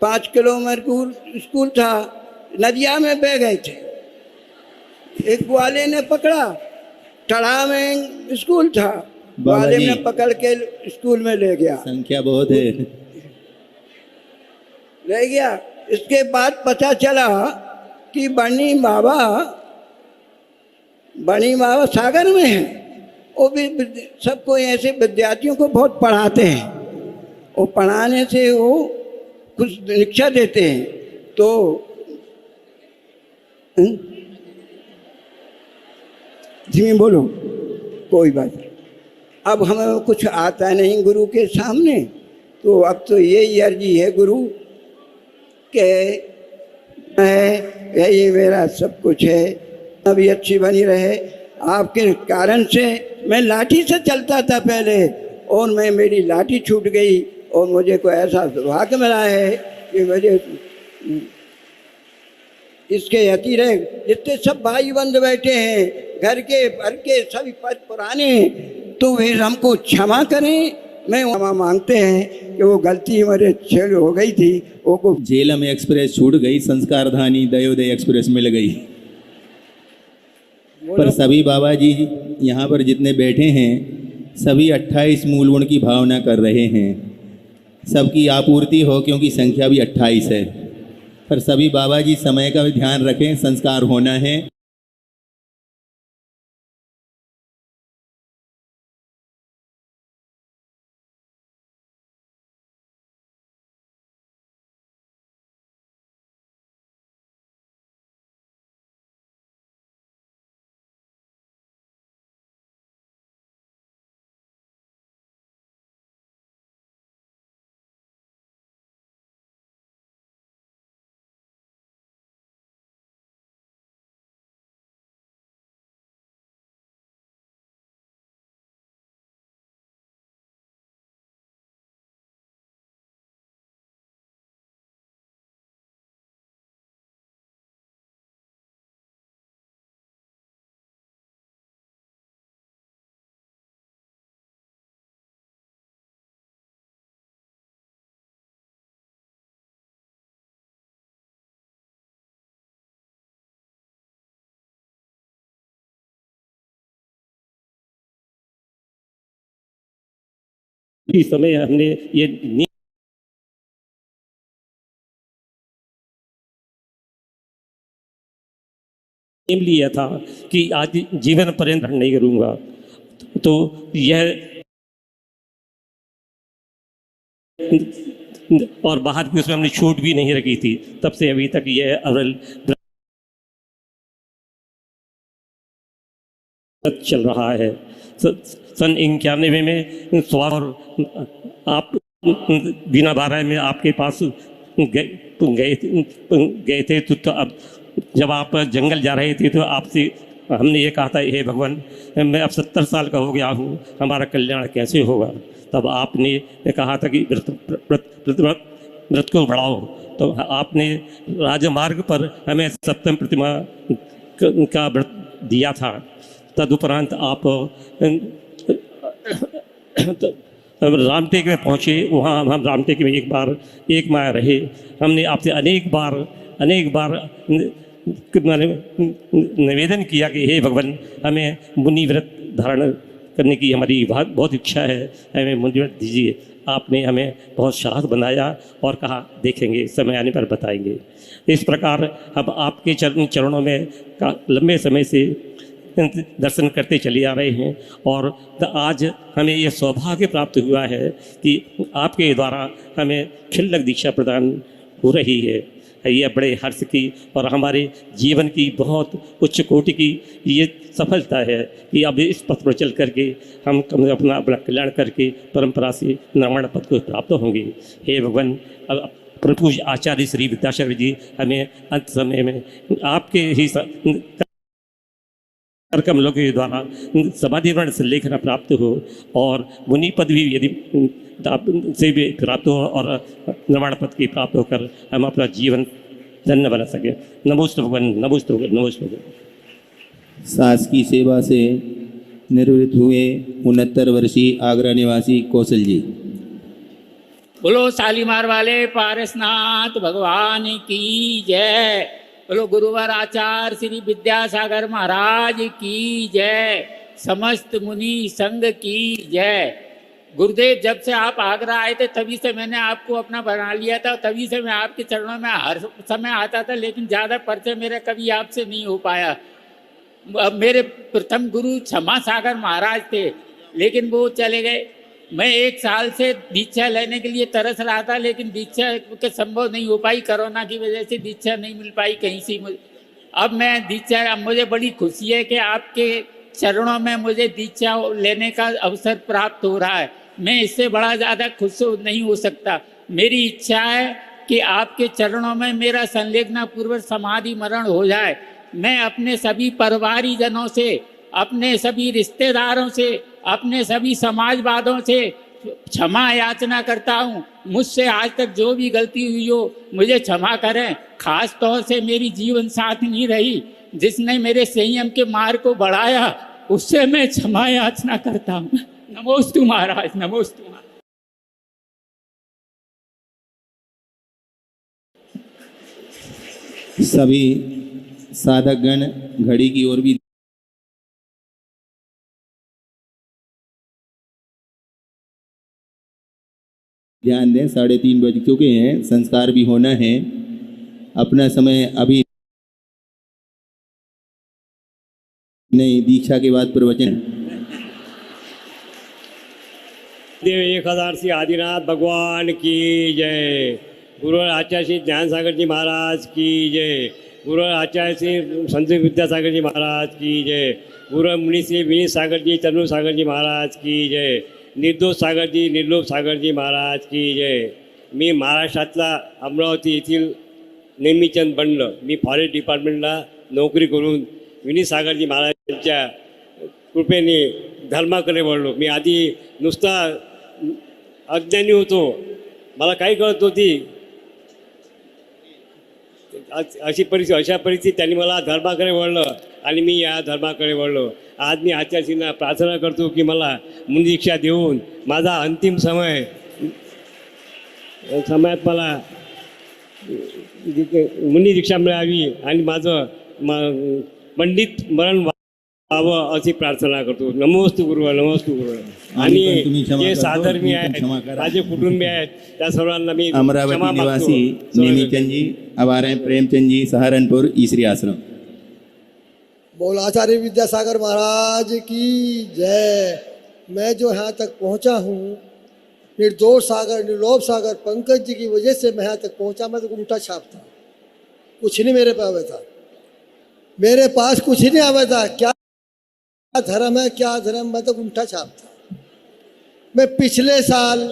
5 किलोमीटर स्कूल था, नदिया में बह गए थे। एक ग्वाले ने पकड़ा, टड़ा में स्कूल था, ग्वाले ने पकड़ के स्कूल में ले गया। संख्या बहुत है, ले गया। इसके बाद पता चला कि बनी बाबा सागर में है। वो भी सबको ऐसे विद्यार्थियों को बहुत पढ़ाते हैं, और पढ़ाने से वो कुछ शिक्षा देते हैं। तो धीमे बोलो, कोई बात नहीं। अब हमें कुछ आता नहीं गुरु के सामने, तो अब तो यही अर्जी है गुरु के यही मेरा सब कुछ है, अभी अच्छी बनी रहे। आपके कारण से मैं लाठी से चलता था पहले, और मेरी लाठी छूट गई, और मुझे कोई ऐसा सौभाग्य मिला है कि मुझे इसके अतिरिक्त जितने सब भाई बंधु बैठे हैं, घर के भर के सभी पुराने, तो वे हमको क्षमा करें। मैं क्षमा मांगते हैं कि वो गलती मेरे छेड़ हो गई थी। वो को झेलम एक्सप्रेस छूट गई, संस्कारधानी दयोदय एक्सप्रेस मिल गई। पर सभी बाबा जी यहाँ पर जितने बैठे हैं, सभी 28 मूल गुण की भावना कर रहे हैं। सबकी आपूर्ति हो, क्योंकि संख्या भी 28 है। पर सभी बाबा जी समय का भी ध्यान रखें, संस्कार होना है। इस समय हमने ये नियम लिया था कि आज जीवन पर्यंत नहीं करूँगा, तो यह और बाहर भी उसमें हमने छूट भी नहीं रखी थी। तब से अभी तक यह अव्रल चल रहा है। सन 91 में स्वार आप बिना बारह में आपके पास गए थे, तो अब जब आप जंगल जा रहे थे तो आपसे हमने ये कहा था, हे भगवान मैं अब 70 साल का हो गया हूँ, हमारा कल्याण कैसे होगा। तब आपने कहा था कि व्रत को बढ़ाओ। तो आपने राजमार्ग पर हमें सप्तम प्रतिमा का व्रत दिया था। तदुपरांत आप रामटेक में पहुँचे। वहाँ हम रामटेक में एक माह रहे। हमने आपसे अनेक बार निवेदन किया कि हे भगवान हमें मुनि व्रत धारण करने की हमारी बहुत इच्छा है, हमें मुनि व्रत दीजिए। आपने हमें बहुत साहस बनाया और कहा देखेंगे, समय आने पर बताएंगे। इस प्रकार हम आपके चरणों में लंबे समय से दर्शन करते चले आ रहे हैं, और आज हमें ये सौभाग्य प्राप्त हुआ है कि आपके द्वारा हमें क्षुल्लक दीक्षा प्रदान हो रही है। ये बड़े हर्ष की और हमारे जीवन की बहुत उच्च कोटि की ये सफलता है कि अब इस पथ पर चल करके हम अपना अपना कल्याण करके परंपरा से निर्वाण पद को प्राप्त होंगे। हे भगवान, अब प्रभु आचार्य श्री विद्यासागर जी हमें अंत समय में आपके ही कमलों के द्वारा समाधि वर्ण से लेखना प्राप्त हो और मुनि पद भी यदि से भी प्राप्त हो और निर्वाण पद की प्राप्त होकर हम अपना जीवन धन्य बना सके। नमोस्तु भगवान, नमोस्तु भगवान, नमोस्तु भगवान। सास की सेवा से निवृत्त हुए 69 वर्षीय आगरा निवासी कौशल जी। बोलो शालीमार वाले पारसनाथ भगवान की जय। बोलो गुरुवर आचार्य श्री विद्यासागर महाराज की जय। समस्त मुनि संघ की जय। गुरुदेव, जब से आप आगरा आए थे तभी से मैंने आपको अपना बना लिया था, तभी से मैं आपके चरणों में हर समय आता था, लेकिन ज़्यादा परिचय मेरा कभी आपसे नहीं हो पाया। अब मेरे प्रथम गुरु क्षमा सागर महाराज थे, लेकिन वो चले गए। मैं 1 साल से दीक्षा लेने के लिए तरस रहा था, लेकिन दीक्षा के संभव नहीं हो पाई। कोरोना की वजह से दीक्षा नहीं मिल पाई कहीं से मुझे। अब मैं दीक्षा, मुझे बड़ी खुशी है कि आपके चरणों में मुझे दीक्षा लेने का अवसर प्राप्त हो रहा है। मैं इससे बड़ा ज़्यादा खुश नहीं हो सकता। मेरी इच्छा है कि आपके चरणों में मेरा संलग्न पूर्वक समाधि मरण हो जाए। मैं अपने सभी परिवारीजनों से, अपने सभी रिश्तेदारों से, अपने सभी समाजवादों से क्षमा याचना करता हूँ। मुझसे आज तक जो भी गलती हुई हो मुझे क्षमा करें। खास तौर से मेरी जीवन साथी रही जिसने मेरे संयम के मार्ग को बढ़ाया, उससे मैं क्षमा याचना करता हूँ। नमोस्तु महाराज, नमोस्तु महाराज। सभी साधकगण घड़ी की ओर भी ध्यान दें। 3:30 बज चुके हैं, संस्कार भी होना है। अपना समय अभी नहीं, दीक्षा के बाद प्रवचन। देव 1000 श्री आदिनाथ भगवान की जय। गुरु आचार्य श्री ज्ञान सागर जी महाराज की जय। गुरु आचार्य श्री संत विद्यासागर जी महाराज की जय। गुरु मुनि श्री विनीत सागर जी, चंद्र सागर जी महाराज की जय। निर्दोष सागर जी, निर्लोभ सागर जी महाराज की जय। मी महाराष्ट्रातला अमरावती येथील नेमीचंद बंड, मी फॉरेस्ट डिपार्टमेंटला नोकरी करून विनीत सागर जी महाराजांच्या कृपेने धर्माकडे वळलो। मी आधी नुसता अज्ञानी होतो, मला काही कळत नव्हती। अशा परिस्थिती त्यांनी मला धर्माकडे वळलं आणि मी या धर्माकडे वळलो। आज मी आचार्यजींना प्रार्थना करतो की मला मुनी दीक्षा देऊन माझा अंतिम समयात मला मुनी दीक्षा मिळावी आणि माझं पंडित मरण व्हावं अशी प्रार्थना करतो। नमोस्तु गुरु, नमोस्तु गुरु। आणि जे साधर्मी आहेत, माझे कुटुंबी आहेत, त्या सर्वांना मी अमरावती निवासी नेमीचंद जी अब आ रहे हैं। प्रेमचंद जी सहारनपुर ईसरी आश्रम। बोल आचार्य विद्यासागर महाराज की जय। मैं जो यहाँ तक पहुँचा हूँ, निर्दोष सागर, निर्लोभ सागर, पंकज जी की वजह से मैं यहाँ तक पहुँचा। मैं तो उल्टा छाप था, कुछ नहीं मेरे पे आवे था, मेरे पास कुछ नहीं आवे था। क्या धर्म है, क्या धर्म, मैं तो उल्टा छाप था। मैं पिछले साल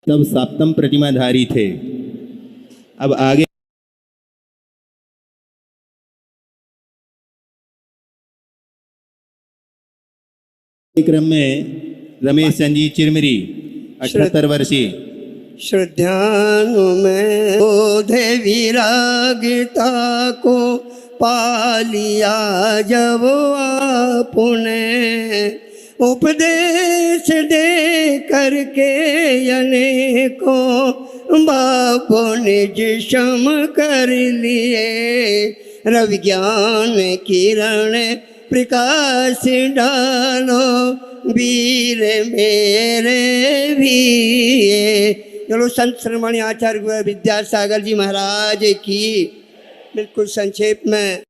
तब सप्तम प्रतिमाधारी थे। अब आगे क्रम में रमेश चंद जी चिरमिरी 78 वर्षीय। श्रद्धान में बोधे विरागिता को पालिया जब आपने उपदेश दे करके अनेकों बापों निज क्षम कर लिए। रवि ज्ञान किरण प्रकाश डालो वीर मेरे भी। चलो संत श्रमणी आचार्य विद्यासागर जी महाराज की बिल्कुल संक्षेप में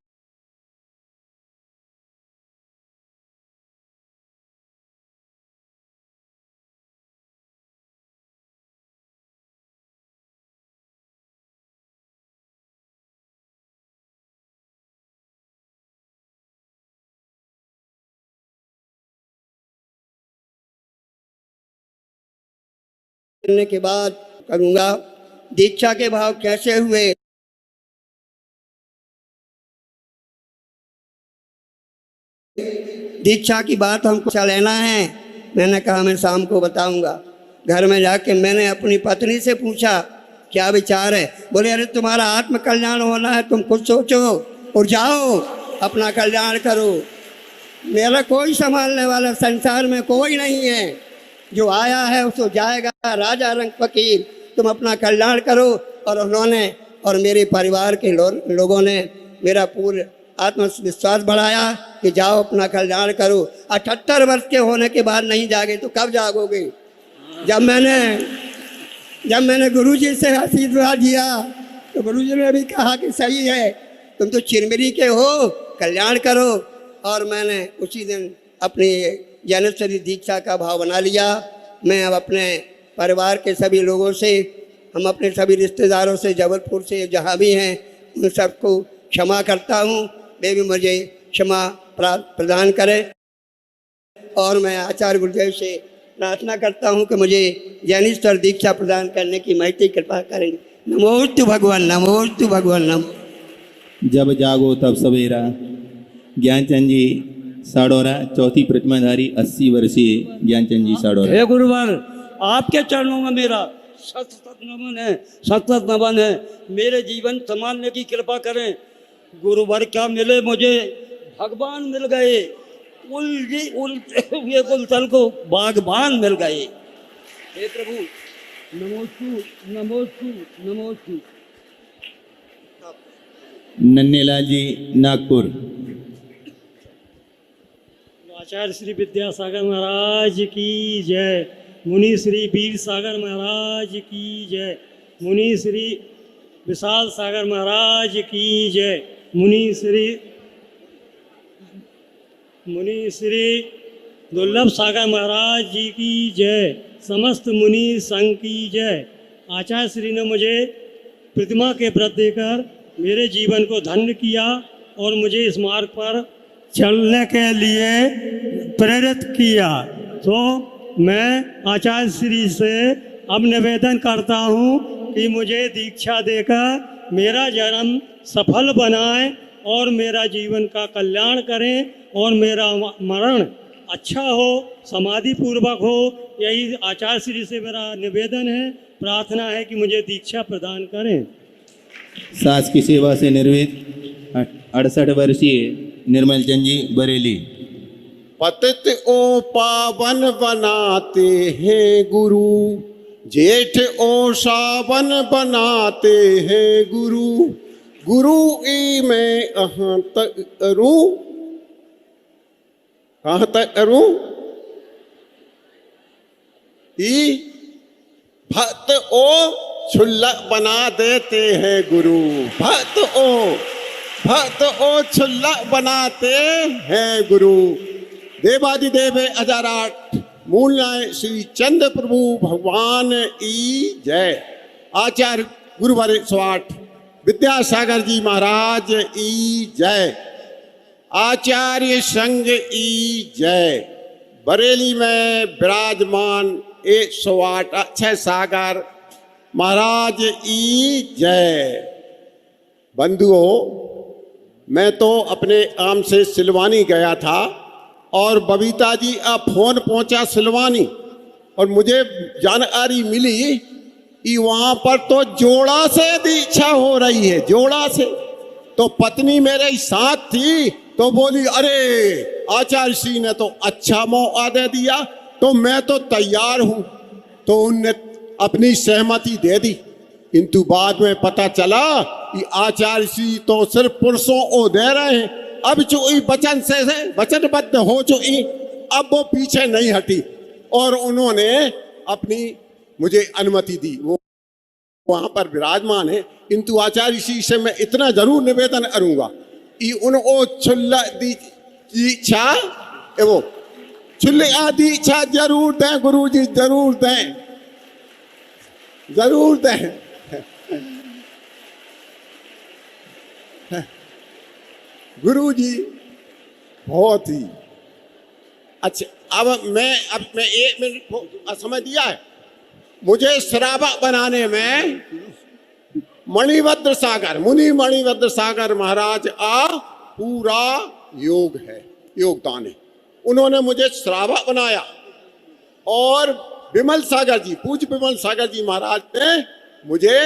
करने के बाद करूँगा। दीक्षा के भाव कैसे हुए? दीक्षा की बात हमको चलाना है। मैंने कहा मैं शाम को बताऊंगा। घर में जाके मैंने अपनी पत्नी से पूछा क्या विचार है। बोले अरे तुम्हारा आत्म कल्याण होना है, तुम कुछ सोचो और जाओ अपना कल्याण करो। मेरा कोई संभालने वाला संसार में कोई नहीं है। जो आया है उसको जाएगा। राजा रंग फकीर, तुम अपना कल्याण करो। और उन्होंने और मेरे परिवार के लोगों ने मेरा पूर्ण आत्मविश्वास बढ़ाया कि जाओ अपना कल्याण करो। 78 वर्ष के होने के बाद नहीं जागे तो कब जागोगे? जब मैंने गुरुजी से आशीर्वाद दिया तो गुरुजी ने भी कहा कि सही है, तुम तो चिरमिरी के हो, कल्याण करो। और मैंने उसी दिन अपनी ज्ञानेश्वरी दीक्षा का भाव बना लिया। मैं अब अपने परिवार के सभी लोगों से, हम अपने सभी रिश्तेदारों से, जबलपुर से जहाँ भी हैं, उन सबको क्षमा करता हूँ। वे भी मुझे क्षमा प्रदान करें। और मैं आचार्य गुरुदेव से प्रार्थना करता हूँ कि मुझे ज्ञानेश्वर दीक्षा प्रदान करने की महती कृपा करें। नमोस्तु भगवान, नमोस्तु भगवान, नमो। जब जागो तब सवेरा। ज्ञानचंद जी साड़ोरा, चौथी प्रतिमाधारी, 80 वर्षीय ज्ञानचंद जी साड़ोरा। हे गुरुवर, आपके चरणों में मेरा सतत नमन है, सतत नमन है। मेरे जीवन संभालने की कृपा करें। गुरुवर क्या मिले मुझे, भगवान मिल गए। उलटे हुए गुलशन को बागबान मिल गए। हे प्रभु, नमोस्तु नमोस्तु नमोस्तु। नन्हेलाल जी नागपुर। आचार्य श्री विद्यासागर महाराज की जय। मुनि श्री वीर सागर महाराज की जय। मुनि श्री विशाल सागर महाराज की जय। मुनि श्री दुर्लभ सागर महाराज जी की जय। समस्त मुनि संघ की जय। आचार्य श्री ने मुझे प्रतिमा के व्रत देकर मेरे जीवन को धन्य किया और मुझे इस मार्ग पर चलने के लिए प्रेरित किया। तो मैं आचार्य श्री से अब निवेदन करता हूँ कि मुझे दीक्षा देकर मेरा जन्म सफल बनाए और मेरा जीवन का कल्याण करें और मेरा मरण अच्छा हो, समाधि पूर्वक हो। यही आचार्य श्री से मेरा निवेदन है, प्रार्थना है कि मुझे दीक्षा प्रदान करें। सास की सेवा से निर्वृत्त 68 वर्षीय निर्मल चंद जी बरेली। पतित ओ पावन बनाते हैं गुरु, जेठ ओ सावन बनाते हैं गुरु। गुरु ई में अहाँ तक अरूं, कहाँ तक अरूं? ई भक्त ओ छुल्लक बना देते हैं गुरु। भक्त ओ छुल्लक बनाते हैं गुरु। देवादिदेव अजाराट मूल नाय श्री चंद्र प्रभु भगवान ई जय। आचार्य गुरुवर स्वाट विद्यासागर जी महाराज ई जय। आचार्य संघ ई जय। बरेली में विराजमान 108 सागर महाराज की जय। बंधुओं, मैं तो अपने काम से सिलवानी गया था और बबीता जी का फोन पहुंचा सिलवानी, और मुझे जानकारी मिली कि वहां पर तो जोड़ा से दीक्षा हो रही है, जोड़ा से। तो पत्नी मेरे साथ थी, तो बोली अरे आचार्य श्री ने तो अच्छा मौका दे दिया, तो मैं तो तैयार हूं। तो उनने अपनी सहमति दे दी, किंतु बाद में पता चला कि आचार्य श्री तो सिर्फ पुरुषों को दे रहे हैं। अब चुई वचन से वचनबद्ध हो चुकी, अब वो पीछे नहीं हटी और उन्होंने अपनी मुझे अनुमति दी। वो वहां पर विराजमान है, किंतु आचार्य श्री से मैं इतना जरूर निवेदन करूंगा कि उनको छुल्ला दीक्षा वो छुल्ला दीक्षा जरूर दें, गुरु जी जरूर दें, जरूर दें। गुरु जी बहुत ही अच्छा। अब मैं 1 मिनट समय दिया है। मुझे श्रावक बनाने में मणिभद्र सागर, मुनि मणिभद्र सागर महाराज का पूरा योग है, योगदान है। उन्होंने मुझे श्रावक बनाया और विमल सागर जी, पूज्य विमल सागर जी महाराज ने मुझे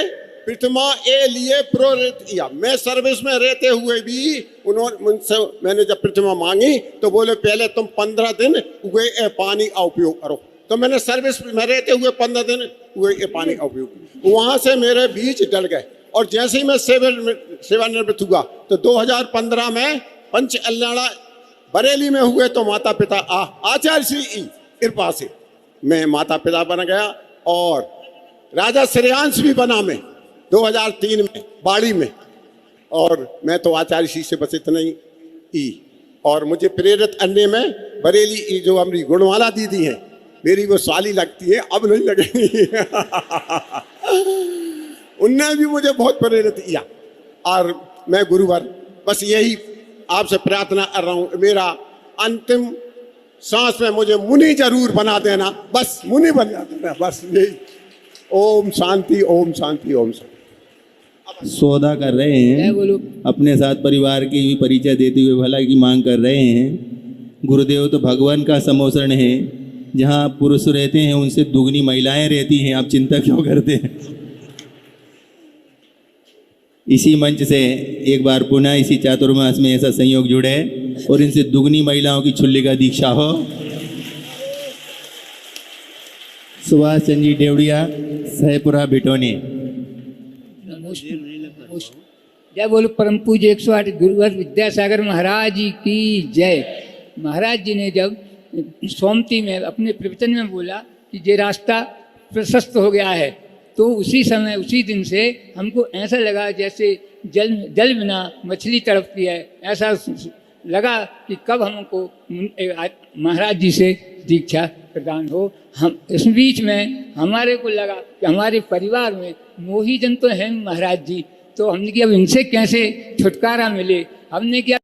प्रतिमा के लिए प्रेरित किया। मैं सर्विस में रहते हुए भी उन्होंने मुझसे, मैंने जब प्रतिमा मांगी तो बोले पहले तुम 15 दिन हुए पानी का उपयोग करो। तो मैंने सर्विस में रहते हुए 15 दिन हुए पानी का उपयोग, वहां से मेरे बीज डल गए। और जैसे ही मैं सेवानिवृत्त हुआ तो 2015 में पंच कल्याण बरेली में हुए, तो माता पिता आचार्य श्री की कृपा से मैं माता पिता बन गया और राजा श्रेयांश भी बना मैं 2003 में बाड़ी में। और मैं तो आचार्य श्री से बस इतना ही की। और मुझे प्रेरित करने में बरेली की जो हमारी गुणमाला दीदी हैं, मेरी वो साली लगती है, अब नहीं लगेंगी। उनने भी मुझे बहुत प्रेरित किया। और मैं गुरुवर बस यही आपसे प्रार्थना कर रहा हूँ, मेरा अंतिम सांस में मुझे मुनि जरूर बना देना, बस मुनि बना देना, बस यही। ओम शांति, ओम शांति, ओम शांति। सौदा कर रहे हैं, अपने साथ परिवार की भी परिचय देते हुए भला की मांग कर रहे हैं। गुरुदेव तो भगवान का समोसरण है, जहाँ पुरुष रहते हैं उनसे दुगनी महिलाएं रहती हैं, आप चिंता क्यों करते हैं। इसी मंच से एक बार पुनः इसी चातुर्मास में ऐसा संयोग जुड़े और इनसे दुगनी महिलाओं की छुल्ली का दीक्षा हो। सुभाष चंद्र जी देवड़िया, सहपुरा भिटोनी। जय बोलो परम पूज्य 108 गुरुवर विद्यासागर महाराज की जय। महाराज जी ने जब सोमती में अपने प्रवचन में बोला कि ये रास्ता प्रशस्त हो गया है, तो उसी समय उसी दिन से हमको ऐसा लगा जैसे जल बिना मछली तड़पती है। ऐसा लगा कि कब हमको महाराज जी से दीक्षा प्रदान हो। हम इस बीच में हमारे को लगा कि हमारे परिवार में मोही जन तो हैं महाराज जी, तो हमने किया अब इनसे कैसे छुटकारा मिले। हमने क्या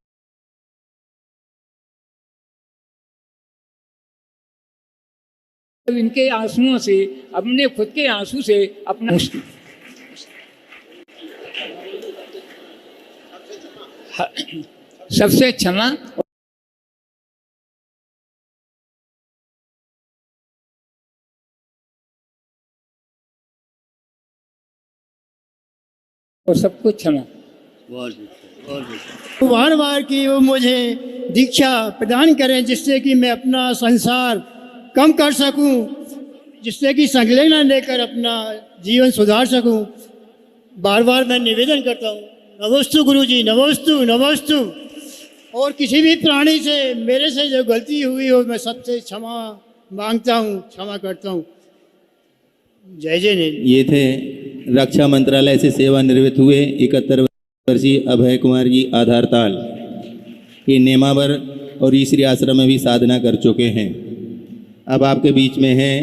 इनके आंसुओं से, अपने खुद के आंसू से अपना सबसे क्षमा और सबको क्षमा। बार बार की वो मुझे दीक्षा प्रदान करें, जिससे कि मैं अपना संसार कम कर सकूं, जिससे कि संलग्न लेकर अपना जीवन सुधार सकूं। बार बार मैं निवेदन करता हूं, नमोस्तु गुरुजी, नमोस्तु नमोस्तु। और किसी भी प्राणी से मेरे से जो गलती हुई हो, मैं सबसे क्षमा मांगता हूं, क्षमा करता हूं। जय जय नील। ये थे रक्षा मंत्रालय से सेवानिवृत्त हुए 71 वर्षीय अभय कुमार जी आधारताल। ये नेमावर और ईश्वरी आश्रम में भी साधना कर चुके हैं। अब आपके बीच में हैं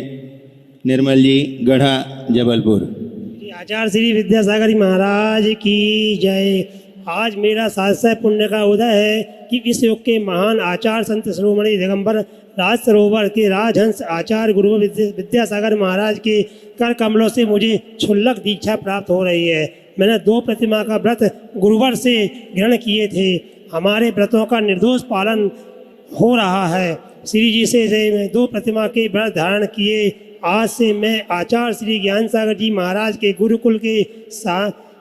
निर्मल जी, गढ़ा जबलपुर। आचार्य श्री विद्यासागर महाराज की जय। आज मेरा साहस्य पुण्य का उदय है कि इस युग के महान आचार्य संत शिरोमणि दिगंबर राज सरोवर के राजहंस आचार्य गुरु विद्यासागर महाराज के कर कमलों से मुझे क्षुल्लक दीक्षा प्राप्त हो रही है। मैंने 2 प्रतिमा का व्रत गुरुवर से ग्रहण किए थे। हमारे व्रतों का निर्दोष पालन हो रहा है। श्री जी से मैं 2 प्रतिमा के व्रत धारण किए। आज से मैं आचार्य श्री ज्ञान सागर जी महाराज के गुरुकुल के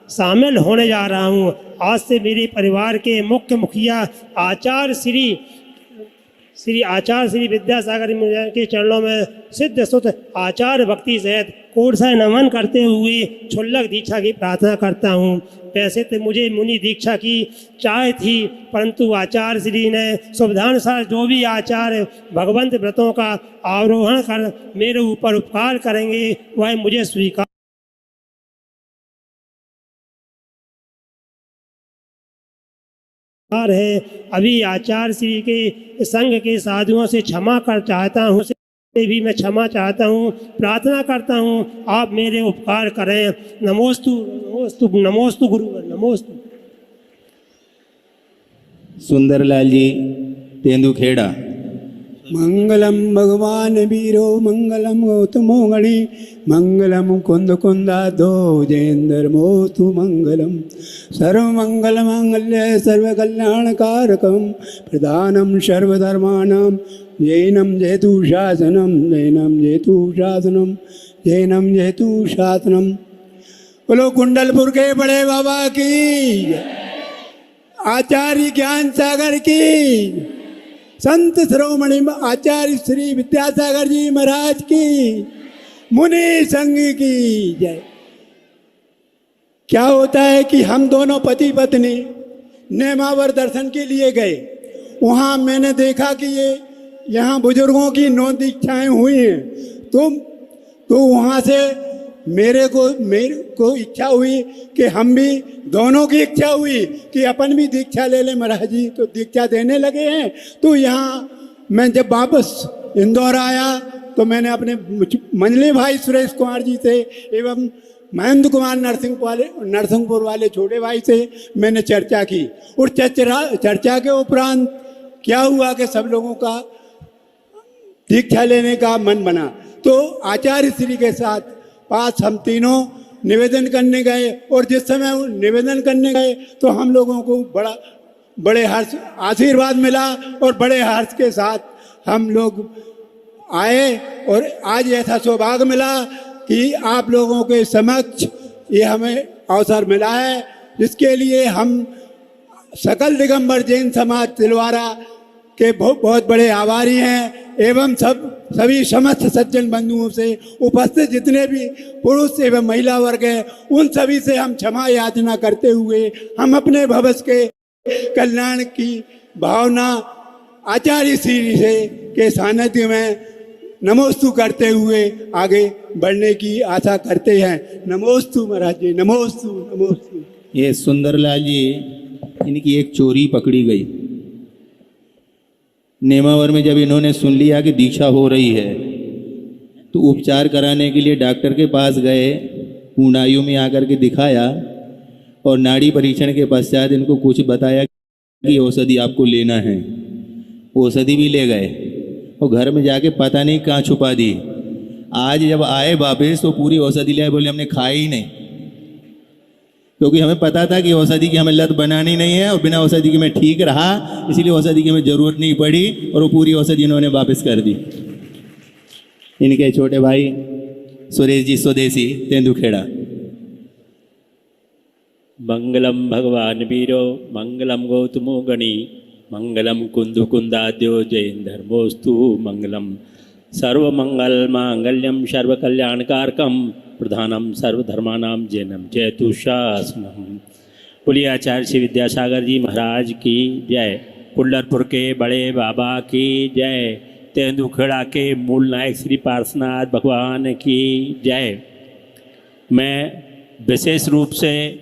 शामिल होने जा रहा हूँ। आज से मेरे परिवार के मुख्य मुखिया आचार्य श्री विद्यासागर के चरणों में सिद्ध सुत आचार्य भक्ति सहित कोट से नमन करते हुए क्षुल्लक दीक्षा की प्रार्थना करता हूँ। वैसे तो मुझे मुनि दीक्षा की चाह थी, परंतु आचार्य श्री ने सुविधानुसार जो भी आचार्य भगवंत व्रतों का आरोहण कर मेरे ऊपर उपकार करेंगे वह मुझे स्वीकार है। अभी आचार्य श्री के संघ के साधुओं से क्षमा कर चाहता हूँ, से भी मैं क्षमा चाहता हूँ, प्रार्थना करता हूँ आप मेरे उपकार करें। नमोस्तु नमोस्तु नमोस्तु गुरुवर नमोस्तु। सुंदरलाल जी तेंदुखेड़ा। मंगलम भगवान वीरो मंगलम गौतमो गणी मंगलम कुंद कुंदाधो जयेंद्र मोतु मंगलम सर्वमंगल मांगल्य सर्वकल्याणकारकम प्रधानम सर्वधर्माणां जैनम जयतु शासनम जैनम जयतु शासनम जैनम जयतु शासनम। बोलो कुंडलपुर के बड़े बाबा की, आचार्य ज्ञान सागर की, संत शिरोमणि आचार्य श्री विद्यासागर जी महाराज की, मुनि संघ की जय। क्या होता है कि हम दोनों पति पत्नी नेमावर दर्शन के लिए गए। वहाँ मैंने देखा कि ये यहाँ बुजुर्गों की 9 दीक्षाएं हुई हैं। तो वहाँ से मेरे को इच्छा हुई कि हम भी, दोनों की इच्छा हुई कि अपन भी दीक्षा ले लें महाराज जी। तो दीक्षा देने लगे हैं। तो यहाँ मैं जब वापस इंदौर आया तो मैंने अपने मंजली भाई सुरेश कुमार जी से एवं महेंद्र कुमार नरसिंहपुर वाले छोटे भाई से मैंने चर्चा की। और चर्चा के उपरांत क्या हुआ कि सब लोगों का दीक्षा लेने का मन बना। तो आचार्य श्री के साथ पास हम तीनों निवेदन करने गए। और जिस समय निवेदन करने गए तो हम लोगों को बड़े हर्ष आशीर्वाद मिला और बड़े हर्ष के साथ हम लोग आए। और आज ऐसा सौभाग्य मिला कि आप लोगों के समक्ष ये हमें अवसर मिला है, जिसके लिए हम सकल दिगंबर जैन समाज तिलवारा के बहुत बड़े आभारी हैं। एवं सभी समस्त सज्जन बंधुओं से उपस्थित जितने भी पुरुष एवं महिला वर्ग हैं उन सभी से हम क्षमा याचना करते हुए हम अपने भविष्य के कल्याण की भावना आचार्य श्री से के सानिध्य में नमोस्तु करते हुए आगे बढ़ने की आशा करते हैं। नमोस्तु महाराज जी, नमोस्तु नमोस्तु। ये सुंदरलाल जी, इनकी एक चोरी पकड़ी गई। नेमावर में जब इन्होंने सुन लिया कि दीक्षा हो रही है तो उपचार कराने के लिए डॉक्टर के पास गए। पूर्णायु में आकर के दिखाया और नाड़ी परीक्षण के पश्चात इनको कुछ बताया कि औषधि आपको लेना है। औषधि भी ले गए और घर में जाके पता नहीं कहाँ छुपा दी। आज जब आए वापस तो पूरी औषधि ले, बोले हमने खाई ही नहीं, क्योंकि हमें पता था कि औषधि की हमें लत बनानी नहीं है और बिना औषधि के मैं ठीक रहा, इसीलिए औषधि की हमें ज़रूरत नहीं पड़ी और वो पूरी औषधि इन्होंने वापस कर दी। इनके छोटे भाई सुरेश जी स्वदेशी तेंदुखेड़ा। मंगलम भगवान वीरो मंगलम गौतमो गणी मंगलम कुंदु कुंदाद्यो जयेंद्रमोस्तु मंगलम सर्वमंगल मांगल्यम सर्वकल्याणकारकम प्रधानम सर्वधर्माणां जैनम जयतु शासनम। बोलिए आचार्य श्री विद्यासागर जी महाराज की जय। कुंडलपुर के बड़े बाबा की जय। तेंदुखेड़ा के मूल नायक श्री पार्श्वनाथ भगवान की जय। मैं विशेष रूप से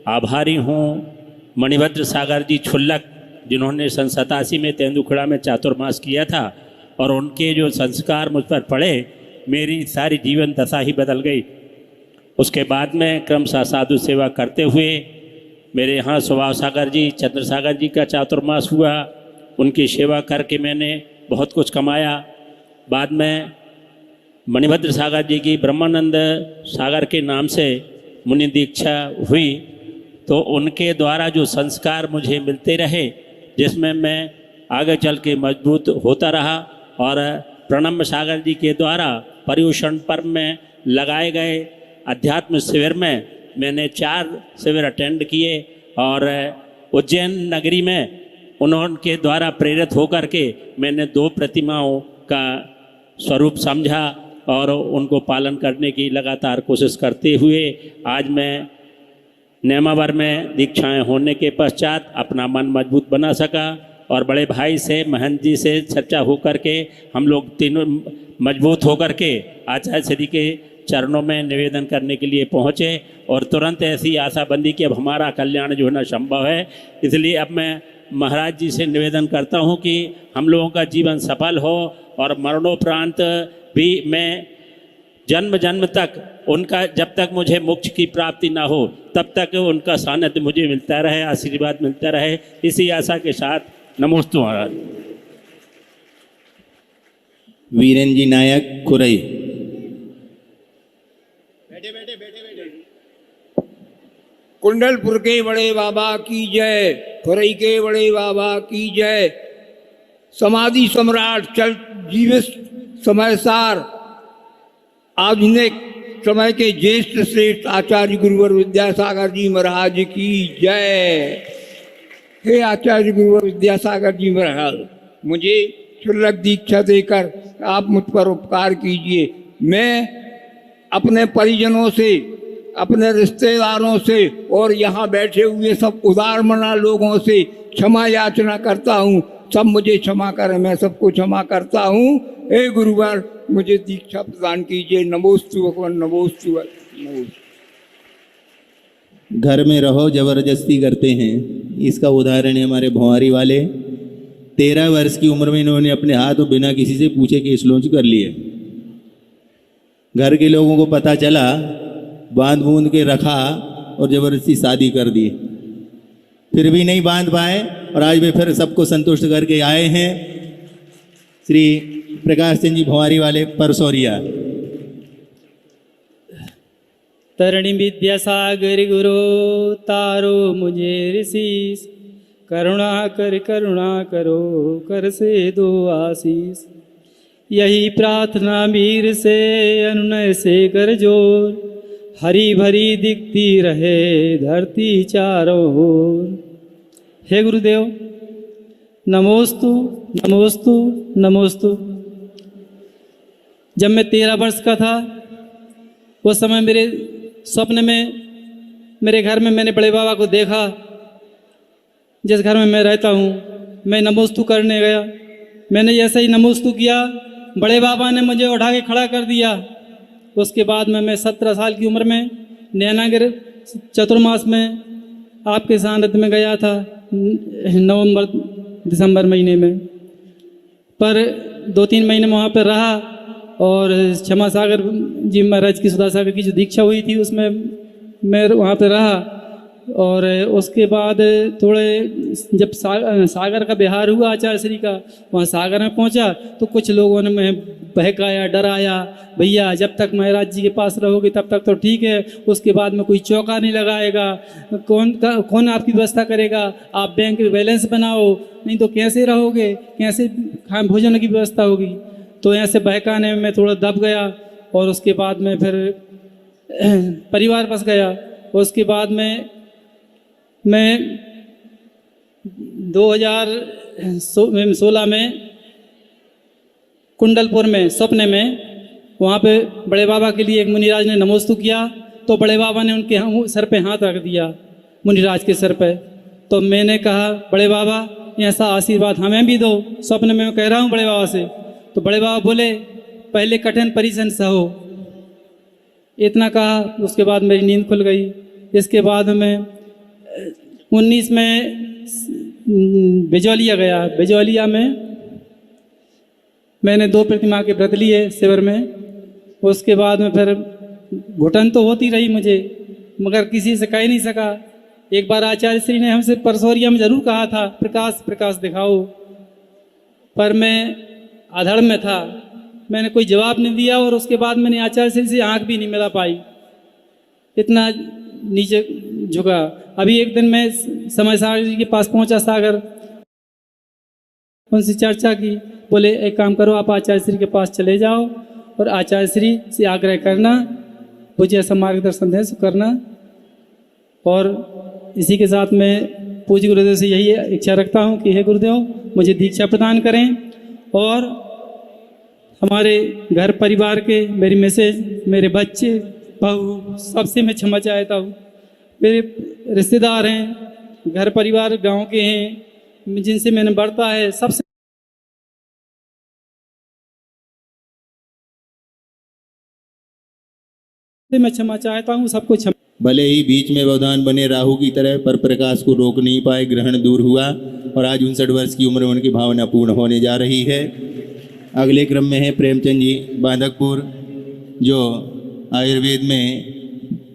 आभारी हूँ मणिभद्र सागर जी क्षुल्लक, जिन्होंने सन 87 में तेंदुखेड़ा में चातुर्मास किया था और उनके जो संस्कार मुझ पर पड़े, मेरी सारी जीवन दशा ही बदल गई। उसके बाद में क्रमशः साधु सेवा करते हुए मेरे यहाँ सुभाष सागर जी, चंद्र सागर जी का चातुर्मास हुआ, उनकी सेवा करके मैंने बहुत कुछ कमाया। बाद में मणिभद्र सागर जी की ब्रह्मानंद सागर के नाम से मुनि दीक्षा हुई, तो उनके द्वारा जो संस्कार मुझे मिलते रहे, जिसमें मैं आगे चल के मजबूत होता रहा। और प्रणम्ब सागर जी के द्वारा पर्युषण पर्व में लगाए गए अध्यात्म शिविर में मैंने 4 शिविर अटेंड किए, और उज्जैन नगरी में उनके द्वारा प्रेरित होकर के मैंने 2 प्रतिमाओं का स्वरूप समझा और उनको पालन करने की लगातार कोशिश करते हुए आज मैं नेमावर में दीक्षाएं होने के पश्चात अपना मन मजबूत बना सका। और बड़े भाई से, महंत जी से चर्चा हो कर के हम लोग तीनों मजबूत होकर के आचार्य श्री के चरणों में निवेदन करने के लिए पहुँचे, और तुरंत ऐसी आशा बंदी कि अब हमारा कल्याण जो है ना संभव है। इसलिए अब मैं महाराज जी से निवेदन करता हूँ कि हम लोगों का जीवन सफल हो, और मरणोपरांत भी मैं जन्म जन्म तक उनका, जब तक मुझे मोक्ष की प्राप्ति ना हो तब तक उनका सानिध्य मुझे मिलता रहे, आशीर्वाद मिलता रहे। इसी आशा के साथ नमोस्तु महाराज। वीरेन जी नायक खुरई। कुंडलपुर के बड़े बाबा की जय, खुरई के बड़े बाबा की जय। समाधि सम्राट चल जीवित समय सार आधुनिक समय के ज्येष्ठ श्रेष्ठ आचार्य गुरुवर विद्यासागर जी महाराज की जय। हे आचार्य गुरुवर विद्यासागर जी महाराज, मुझे क्षुल्लक दीक्षा देकर आप मुझ पर उपकार कीजिए। मैं अपने परिजनों से, अपने रिश्तेदारों से और यहाँ बैठे हुए सब उदार मना लोगों से क्षमा याचना करता हूँ। सब मुझे क्षमा करें, मैं सबको क्षमा करता हूँ। हे गुरुवर, मुझे दीक्षा प्रदान कीजिए। नमोस्तु भगवान, नमोस्तु नमोस्तु। घर में रहो जबरदस्ती करते हैं, इसका उदाहरण है हमारे भंवारी वाले। 13 वर्ष की उम्र में इन्होंने अपने हाथ बिना किसी से पूछे केस लॉन्च कर लिए। घर के लोगों को पता चला, बांध बूंद के रखा और जबरदस्ती शादी कर दी। फिर भी नहीं बांध पाए, और आज वे फिर सबको संतुष्ट करके आए हैं। श्री प्रकाश चंद जी भंवारी वाले परसौरिया। तरणी विद्यासागर गुरु तारो मुझे ऋषिस, करुणा करो कर से दो आशीष। यही प्रार्थना वीर से अनुनय से कर जोर, हरी भरी दिखती रहे धरती चारों ओर। हे गुरुदेव, नमोस्तु नमोस्तु नमोस्तु। जब मैं 13 वर्ष का था, उस समय मेरे स्वप्न में मेरे घर में मैंने बड़े बाबा को देखा। जिस घर में मैं रहता हूँ, मैं नमोस्तु करने गया। मैंने जैसे ही नमोस्तु किया, बड़े बाबा ने मुझे उठा के खड़ा कर दिया। उसके बाद में मैं 17 साल की उम्र में नैनागिर चतुर्मास में आपके सानिध्य में गया था, नवंबर दिसंबर महीने में। पर 2-3 महीने में वहाँ पर रहा, और क्षमा सागर जी महाराज की, सुधा सागर की जो दीक्षा हुई थी, उसमें मैं वहाँ पर रहा। और उसके बाद थोड़े जब सागर का बिहार हुआ आचार्य श्री का, वहाँ सागर में पहुँचा तो कुछ लोगों ने मैं बहकाया, डराया, भैया जब तक महाराज जी के पास रहोगे तब तक तो ठीक है, उसके बाद में कोई चौका नहीं लगाएगा, कौन आपकी व्यवस्था करेगा, आप बैंक में बैलेंस बनाओ, नहीं तो कैसे रहोगे, कैसे भोजन की व्यवस्था होगी। तो ऐसे बहकाने में मैं थोड़ा दब गया, और उसके बाद में फिर परिवार फंस गया। उसके बाद में मैं 2016 में कुंडलपुर में सपने में वहाँ पे बड़े बाबा के लिए एक मुनिराज ने नमोस्तु किया, तो बड़े बाबा ने उनके सर पे हाथ रख दिया, मुनिराज के सर पे। तो मैंने कहा, बड़े बाबा ऐसा आशीर्वाद हमें भी दो, स्वप्न में मैं कह रहा हूँ बड़े बाबा से। तो बड़े बाबा बोले, पहले कठिन परिश्रम सहो। इतना कहा, उसके बाद मेरी नींद खुल गई। इसके बाद में 19 में बिजौलिया गया। बिजौलिया में मैंने 2 प्रतिमा के व्रत लिए शिविर में। उसके बाद में फिर घुटन तो होती रही मुझे, मगर किसी से कह नहीं सका। एक बार आचार्य श्री ने हमसे परसौरिया में जरूर कहा था प्रकाश प्रकाश दिखाओ, पर मैं अधड़ में था, मैंने कोई जवाब नहीं दिया और उसके बाद मैंने आचार्य श्री से आंख भी नहीं मिला पाई, इतना नीचे झुका। अभी एक दिन मैं समय सागर जी के पास पहुंचा, सागर, उनसे चर्चा की, बोले एक काम करो आप आचार्य श्री के पास चले जाओ और आचार्य श्री से आग्रह करना, मुझे ऐसा मार्गदर्शन दें करना। और इसी के साथ मैं पूज्य गुरुदेव से यही इच्छा रखता हूँ कि हे गुरुदेव मुझे दीक्षा प्रदान करें और हमारे घर परिवार के, मेरी मिसेज, मेरे बच्चे, बहू, सबसे मैं क्षमा चाहता हूँ। मेरे रिश्तेदार हैं, घर परिवार गांव के हैं, जिनसे मैंने बढ़ता है, सबसे मैं क्षमा चाहता हूँ, सबको क्षमा। भले ही बीच में व्यवधान बने राहु की तरह, पर प्रकाश को रोक नहीं पाए, ग्रहण दूर हुआ और आज 59 वर्ष की उम्र में उनकी भावना पूर्ण होने जा रही है। अगले क्रम में है प्रेमचंद जी बांधकपुर, जो आयुर्वेद में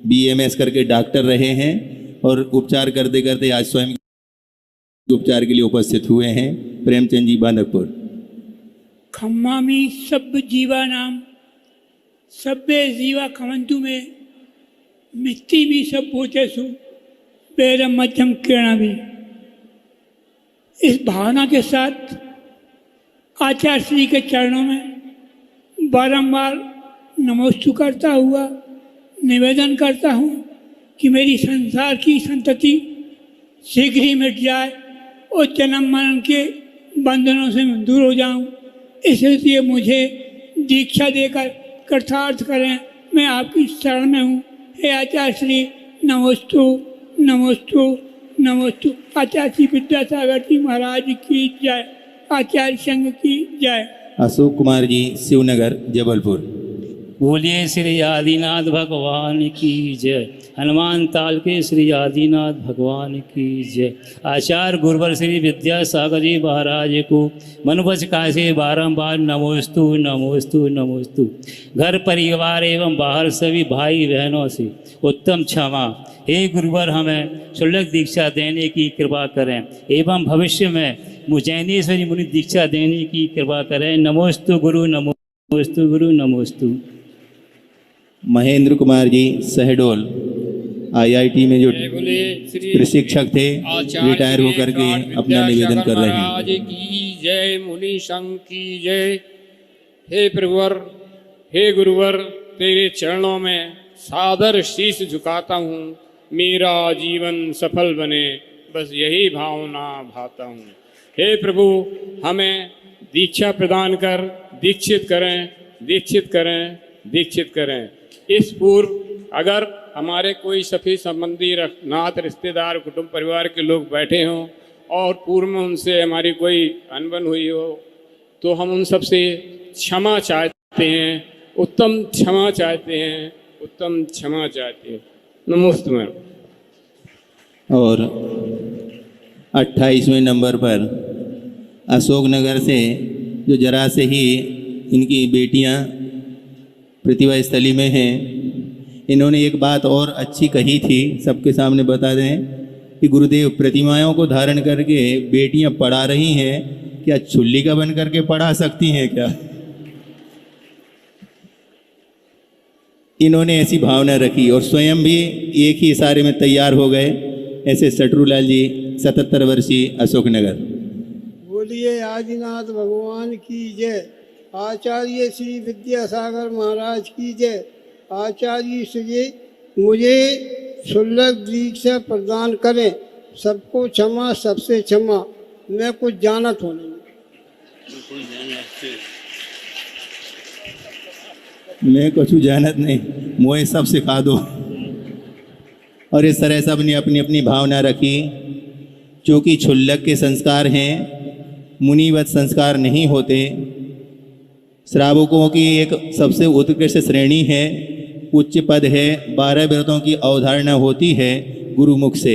BMS करके डॉक्टर रहे हैं और उपचार करते करते आज स्वयं उपचार के लिए उपस्थित हुए हैं। प्रेमचंद जी बांधकपुर। खम्मामी सब जीवा नाम सब्बे जीवा खमंतु में मिट्टी भी सब पूछे सु बेरम मध्यम किरणा भी। इस भावना के साथ आचार्य श्री के चरणों में बारंबार नमोस्तु करता हुआ निवेदन करता हूँ कि मेरी संसार की संतति शीघ्र ही मिट जाए और जन्म मरण के बंधनों से मैं दूर हो जाऊँ। इसलिए मुझे दीक्षा देकर कृतार्थ करें, मैं आपकी शरण में हूँ। हे आचार्य श्री नमोस्तु नमोस्तु नमोस्तु। आचार्य श्री विद्यासागर जी महाराज की जय, आचार्य संघ की जय। अशोक कुमार जी शिवनगर जबलपुर। बोलिए श्री आदिनाथ भगवान की जय। हनुमान ताल के श्री आदिनाथ भगवान की जय। आचार्य गुरुवर श्री विद्यासागर जी महाराज को मनोवच का से बारंबार नमोस्तु नमोस्तु नमोस्तु। घर परिवार एवं बाहर सभी भाई बहनों से उत्तम क्षमा। हे गुरुवर हमें शुल्क दीक्षा देने की कृपा करें एवं भविष्य में मुजैनेश्वरी मुनि दीक्षा देने की कृपा करें। नमोस्तु गुरु नमोस्तु गुरु नमोस्तु। महेंद्र कुमार जी सहडोल, IIT में जो प्रशिक्षक थे, रिटायर होकर के अपना निवेदन कर रहे हैं। की जय, मुनि संघ की जय। हे प्रभुवर, हे गुरुवर, तेरे चरणों में सादर शीश झुकाता हूँ, मेरा जीवन सफल बने, बस यही भावना भाता हूँ। हे प्रभु हमें दीक्षा प्रदान कर दीक्षित करें, दीक्षित करें, दीक्षित करें। इस पूर्व अगर हमारे कोई सफी संबंधी नात रिश्तेदार कुटुंब परिवार के लोग बैठे हों और पूर्व में उनसे हमारी कोई अनबन हुई हो तो हम उन सब से क्षमा चाहते हैं, उत्तम क्षमा चाहते हैं, उत्तम क्षमा चाहते हैं। नमस्ते मैम। और 28वें नंबर पर अशोकनगर से जो जरा से ही इनकी बेटियां प्रतिभा स्थली में हैं, इन्होंने एक बात और अच्छी कही थी, सबके सामने बता दें कि गुरुदेव प्रतिमाओं को धारण करके बेटियां पढ़ा रही हैं, क्या छुल्लिका बन करके पढ़ा सकती हैं क्या? इन्होंने ऐसी भावना रखी और स्वयं भी एक ही इशारे में तैयार हो गए। ऐसे सटरूलाल जी 77 वर्षीय अशोकनगर। बोलिए आदिनाथ भगवान की जय। आचार्य श्री विद्यासागर महाराज की जय। आचार्य श्री मुझे शुल्क दीक्षा प्रदान करें, सबको क्षमा सबसे क्षमा, मैं कुछ जानत हो नहीं। मैं कुछ जानत नहीं, मुझे सब सिखा दो। और इस तरह सब ने अपनी अपनी भावना रखी। चूँकि क्षुल्लक के संस्कार हैं, मुनिवत संस्कार नहीं होते। श्रावकों की एक सबसे उत्कृष्ट श्रेणी है, उच्च पद है, 12 व्रतों की अवधारणा होती है गुरुमुख से।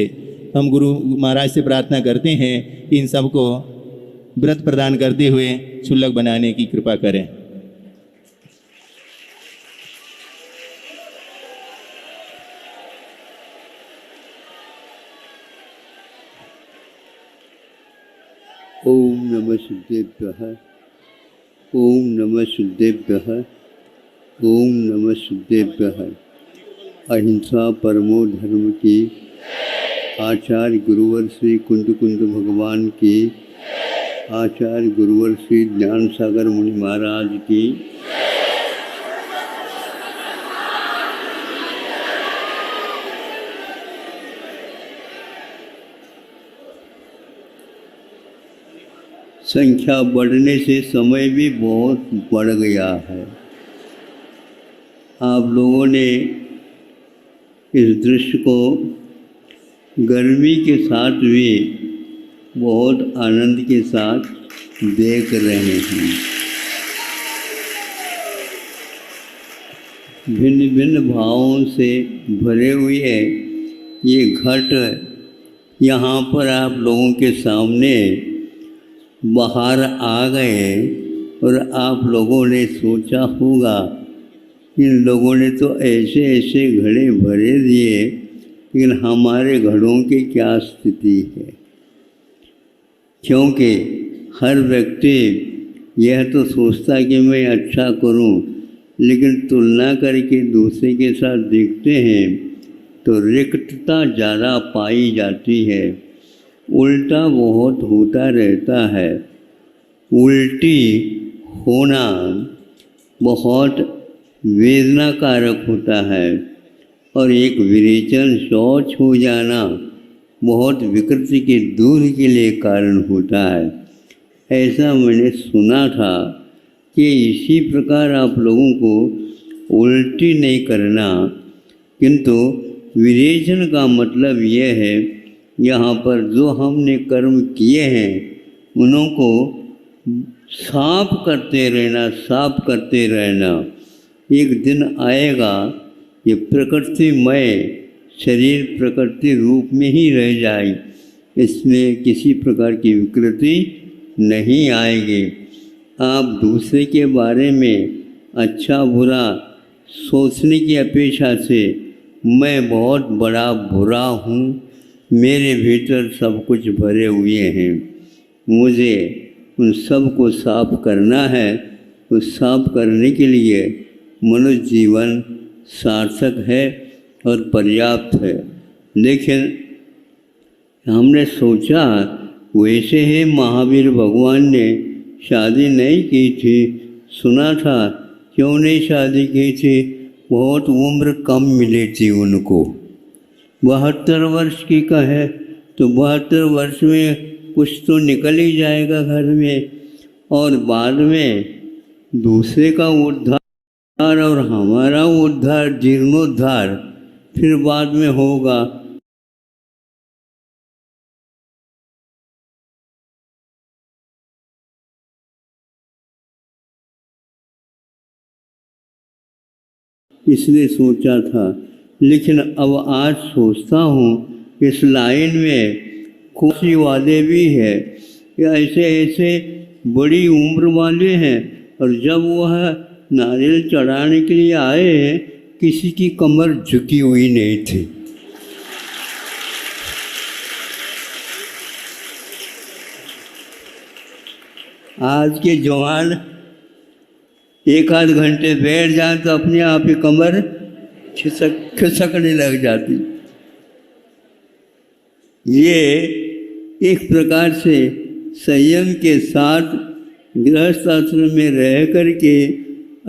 हम गुरु महाराज से प्रार्थना करते हैं कि इन सबको व्रत प्रदान करते हुए क्षुल्लक बनाने की कृपा करें। ओम नमः सिद्धेभ्यः, ओम नमः सिद्धेभ्यः, ओम नमः सिद्धेभ्यः। अहिंसा परमो धर्म की, आचार्य गुरुवर श्री कुंद कुंद भगवान की, आचार्य गुरुवर श्री ज्ञान सागर मुनि महाराज की, संख्या बढ़ने से समय भी बहुत बढ़ गया है। आप लोगों ने इस दृश्य को गर्मी के साथ भी बहुत आनंद के साथ देख रहे हैं। भिन्न भिन्न भावों से भरे हुए ये घट यहाँ पर आप लोगों के सामने बाहर आ गए और आप लोगों ने सोचा होगा इन लोगों ने तो ऐसे ऐसे घड़े भरे दिए, लेकिन हमारे घड़ों की क्या स्थिति है। क्योंकि हर व्यक्ति यह तो सोचता है कि मैं अच्छा करूं, लेकिन तुलना करके दूसरे के साथ देखते हैं तो रिक्तता ज़्यादा पाई जाती है। उल्टा बहुत होता रहता है। उल्टी होना बहुत वेदनाकारक होता है और एक विरेचन शौच हो जाना बहुत विकृति के दूर के लिए कारण होता है। ऐसा मैंने सुना था कि इसी प्रकार आप लोगों को उल्टी नहीं करना, किंतु विरेचन का मतलब यह है यहाँ पर जो हमने कर्म किए हैं उन्हों को साफ करते रहना, साफ करते रहना। एक दिन आएगा ये प्रकृतिमय शरीर प्रकृति रूप में ही रह जाए, इसमें किसी प्रकार की विकृति नहीं आएगी। आप दूसरे के बारे में अच्छा बुरा सोचने की अपेक्षा से मैं बहुत बड़ा बुरा हूँ, मेरे भीतर सब कुछ भरे हुए हैं, मुझे उन सब को साफ करना है। उस साफ करने के लिए मनुष्य जीवन सार्थक है और पर्याप्त है। लेकिन हमने सोचा वैसे ही महावीर भगवान ने शादी नहीं की थी, सुना था क्यों नहीं शादी की थी, बहुत उम्र कम मिली थी उनको। 72 वर्ष की का है तो 72 वर्ष में कुछ तो निकल ही जाएगा घर में, और बाद में दूसरे का उद्धार और हमारा उद्धार जीर्णोद्धार फिर बाद में होगा। इसलिए सोचा था, लेकिन अब आज सोचता हूँ इस लाइन में खुशी वाले भी है, ऐसे ऐसे बड़ी उम्र वाले हैं, और जब वह नारियल चढ़ाने के लिए आए हैं किसी की कमर झुकी हुई नहीं थी। आज के जवान एक आध घंटे बैठ जाए तो अपने आप ही कमर खिसकने लग जाती। ये एक प्रकार से संयम के साथ गृहस्थ आश्रम में रह करके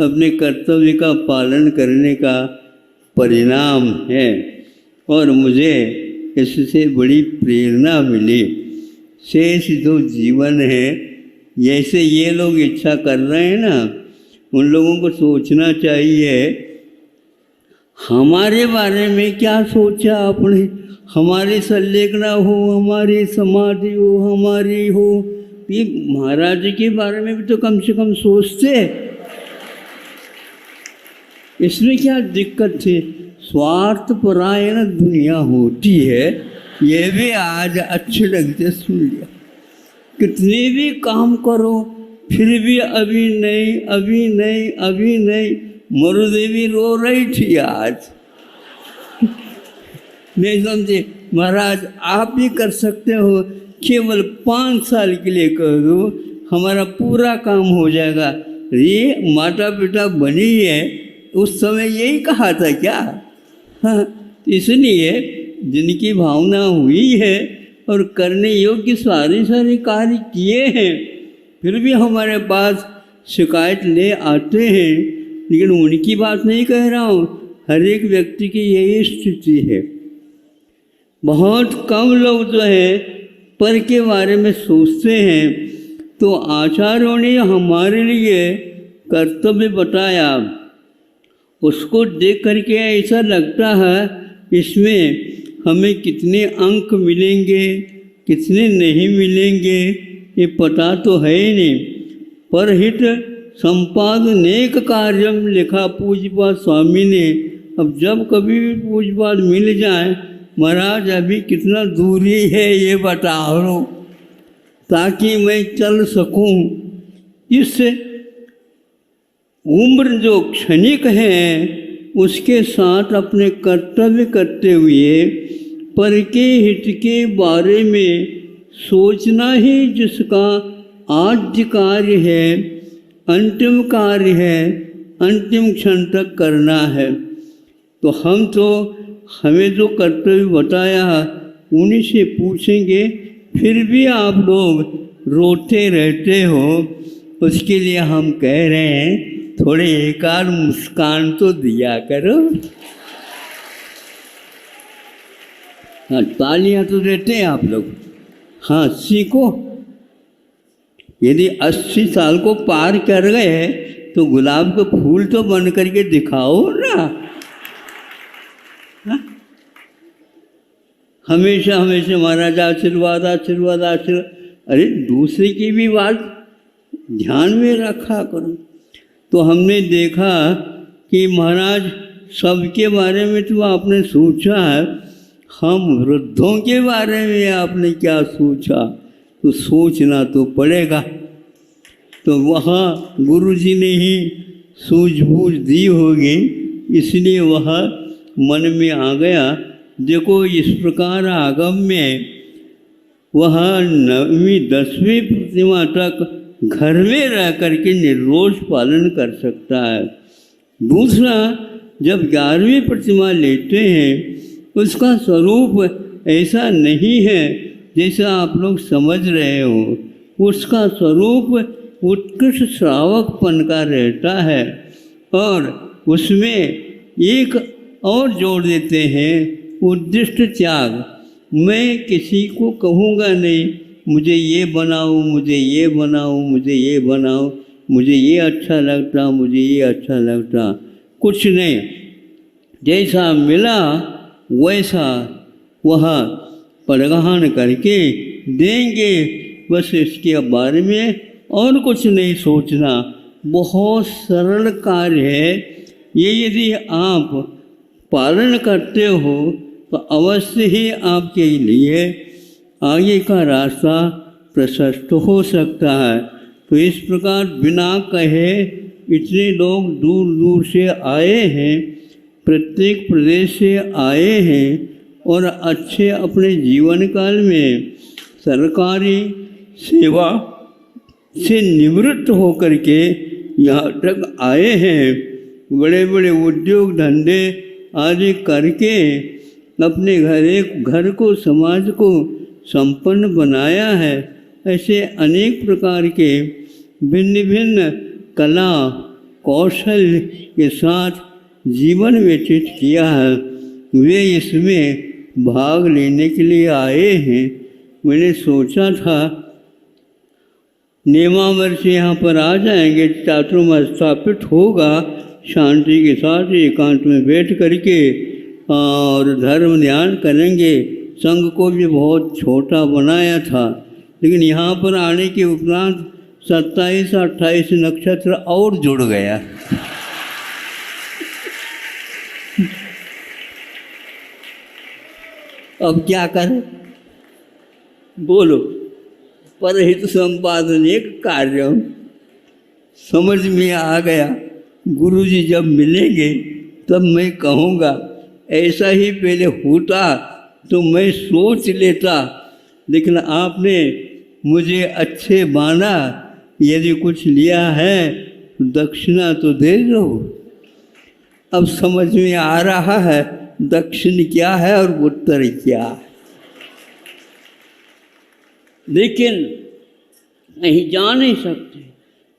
अपने कर्तव्य का पालन करने का परिणाम है, और मुझे इससे बड़ी प्रेरणा मिली। शेष जो जीवन है, जैसे ये लोग इच्छा कर रहे हैं ना, उन लोगों को सोचना चाहिए हमारे बारे में क्या सोचा आपने, हमारी संलेखना हो, हमारी समाधि हो, हमारी हो। ये महाराज जी के बारे में भी तो कम से कम सोचते। इसमें क्या दिक्कत थी? स्वार्थ परायण दुनिया होती है, ये भी आज अच्छे ढंग से सुन लिया। कितने भी काम करो फिर भी अभी नहीं, अभी नहीं, अभी नहीं। मरुदेवी रो रही थी आज, नहीं समझे? महाराज आप भी कर सकते हो, केवल 5 साल के लिए कर दो, हमारा पूरा काम हो जाएगा। ये माता पिता बनी है उस समय यही कहा था क्या? हाँ, तो इसलिए जिनकी भावना हुई है और करने योग्य सारे सारे कार्य किए हैं, फिर भी हमारे पास शिकायत ले आते हैं, लेकिन उनकी बात नहीं कह रहा हूँ, हर एक व्यक्ति की यही स्थिति है। बहुत कम लोग जो है पर के बारे में सोचते हैं। तो आचार्यों ने हमारे लिए कर्तव्य बताया, उसको देख करके ऐसा लगता है इसमें हमें कितने अंक मिलेंगे कितने नहीं मिलेंगे ये पता तो है ही नहीं। परहित संपादनेक कार्यम लिखा पूज्यपाद स्वामी ने। अब जब कभी भी पूज्यपाद मिल जाए, महाराज अभी कितना दूरी है ये बताओ, ताकि मैं चल सकूं। इस उम्र जो क्षणिक है उसके साथ अपने कर्तव्य करते हुए पर के हित के बारे में सोचना ही जिसका आद्य कार्य है, अंतिम कार्य है, अंतिम क्षण तक करना है। तो हमें जो कर्तव्य बताया उन्हीं से पूछेंगे, फिर भी आप लोग रोते रहते हो, उसके लिए हम कह रहे हैं थोड़े एक आध मुस्कान तो दिया करो। हाँ, तालियां तो देते हैं आप लोग। हाँ, सीखो। यदि 80 साल को पार कर गए तो गुलाब का फूल तो बन करके दिखाओ ना। हाँ? हमेशा हमेशा महाराज आशीर्वाद आशीर्वाद आशीर्वाद। अरे दूसरे की भी बात ध्यान में रखा करो। तो हमने देखा कि महाराज सबके बारे में तो आपने सोचा है, हम वृद्धों के बारे में आपने क्या सोचा? तो सोचना तो पड़ेगा। तो वहाँ गुरुजी ने ही सूझबूझ दी होगी, इसलिए वह मन में आ गया। देखो इस प्रकार आगम में वह 9वीं 10वीं प्रतिमा तक घर में रह करके निर्रोष पालन कर सकता है। दूसरा, जब 11वीं प्रतिमा लेते हैं उसका स्वरूप ऐसा नहीं है जैसा आप लोग समझ रहे हो। उसका स्वरूप उत्कृष्ट श्रावकपन का रहता है। और उसमें एक और जोड़ देते हैं, उद्दिष्ट त्याग। मैं किसी को कहूँगा नहीं मुझे ये बनाओ, मुझे ये बनाओ, मुझे ये बनाओ, मुझे ये अच्छा लगता, मुझे ये अच्छा लगता, कुछ नहीं। जैसा मिला वैसा वह परिवहन करके देंगे, बस इसके बारे में और कुछ नहीं सोचना। बहुत सरल कार्य है ये। यदि आप पालन करते हो तो अवश्य ही आपके लिए आगे का रास्ता प्रशस्त हो सकता है। तो इस प्रकार बिना कहे इतने लोग दूर दूर से आए हैं, प्रत्येक प्रदेश से आए हैं और अच्छे अपने जीवन काल में सरकारी सेवा से निवृत्त होकर के यहाँ तक आए हैं। बड़े बड़े उद्योग धंधे आदि करके अपने घर को समाज को संपन्न बनाया है। ऐसे अनेक प्रकार के भिन्न भिन्न कला कौशल के साथ जीवन व्यतीत किया है। वे इसमें भाग लेने के लिए आए हैं। मैंने सोचा था नेमावर से यहाँ पर आ जाएंगे, चातुर्मास स्थापित होगा, शांति के साथ एकांत में बैठ करके और धर्म ध्यान करेंगे। संघ को भी बहुत छोटा बनाया था, लेकिन यहाँ पर आने के उपरांत 27-28 नक्षत्र और जुड़ गया। अब क्या करें बोलो? परहित संपादन एक कार्य समझ में आ गया। गुरुजी जब मिलेंगे तब मैं कहूँगा, ऐसा ही पहले होता तो मैं सोच लेता लेकिन आपने मुझे अच्छे माना, यदि कुछ लिया है तो दक्षिणा तो दे दो। अब समझ में आ रहा है दक्षिण क्या है और उत्तर क्या है, लेकिन नहीं जा नहीं सकते।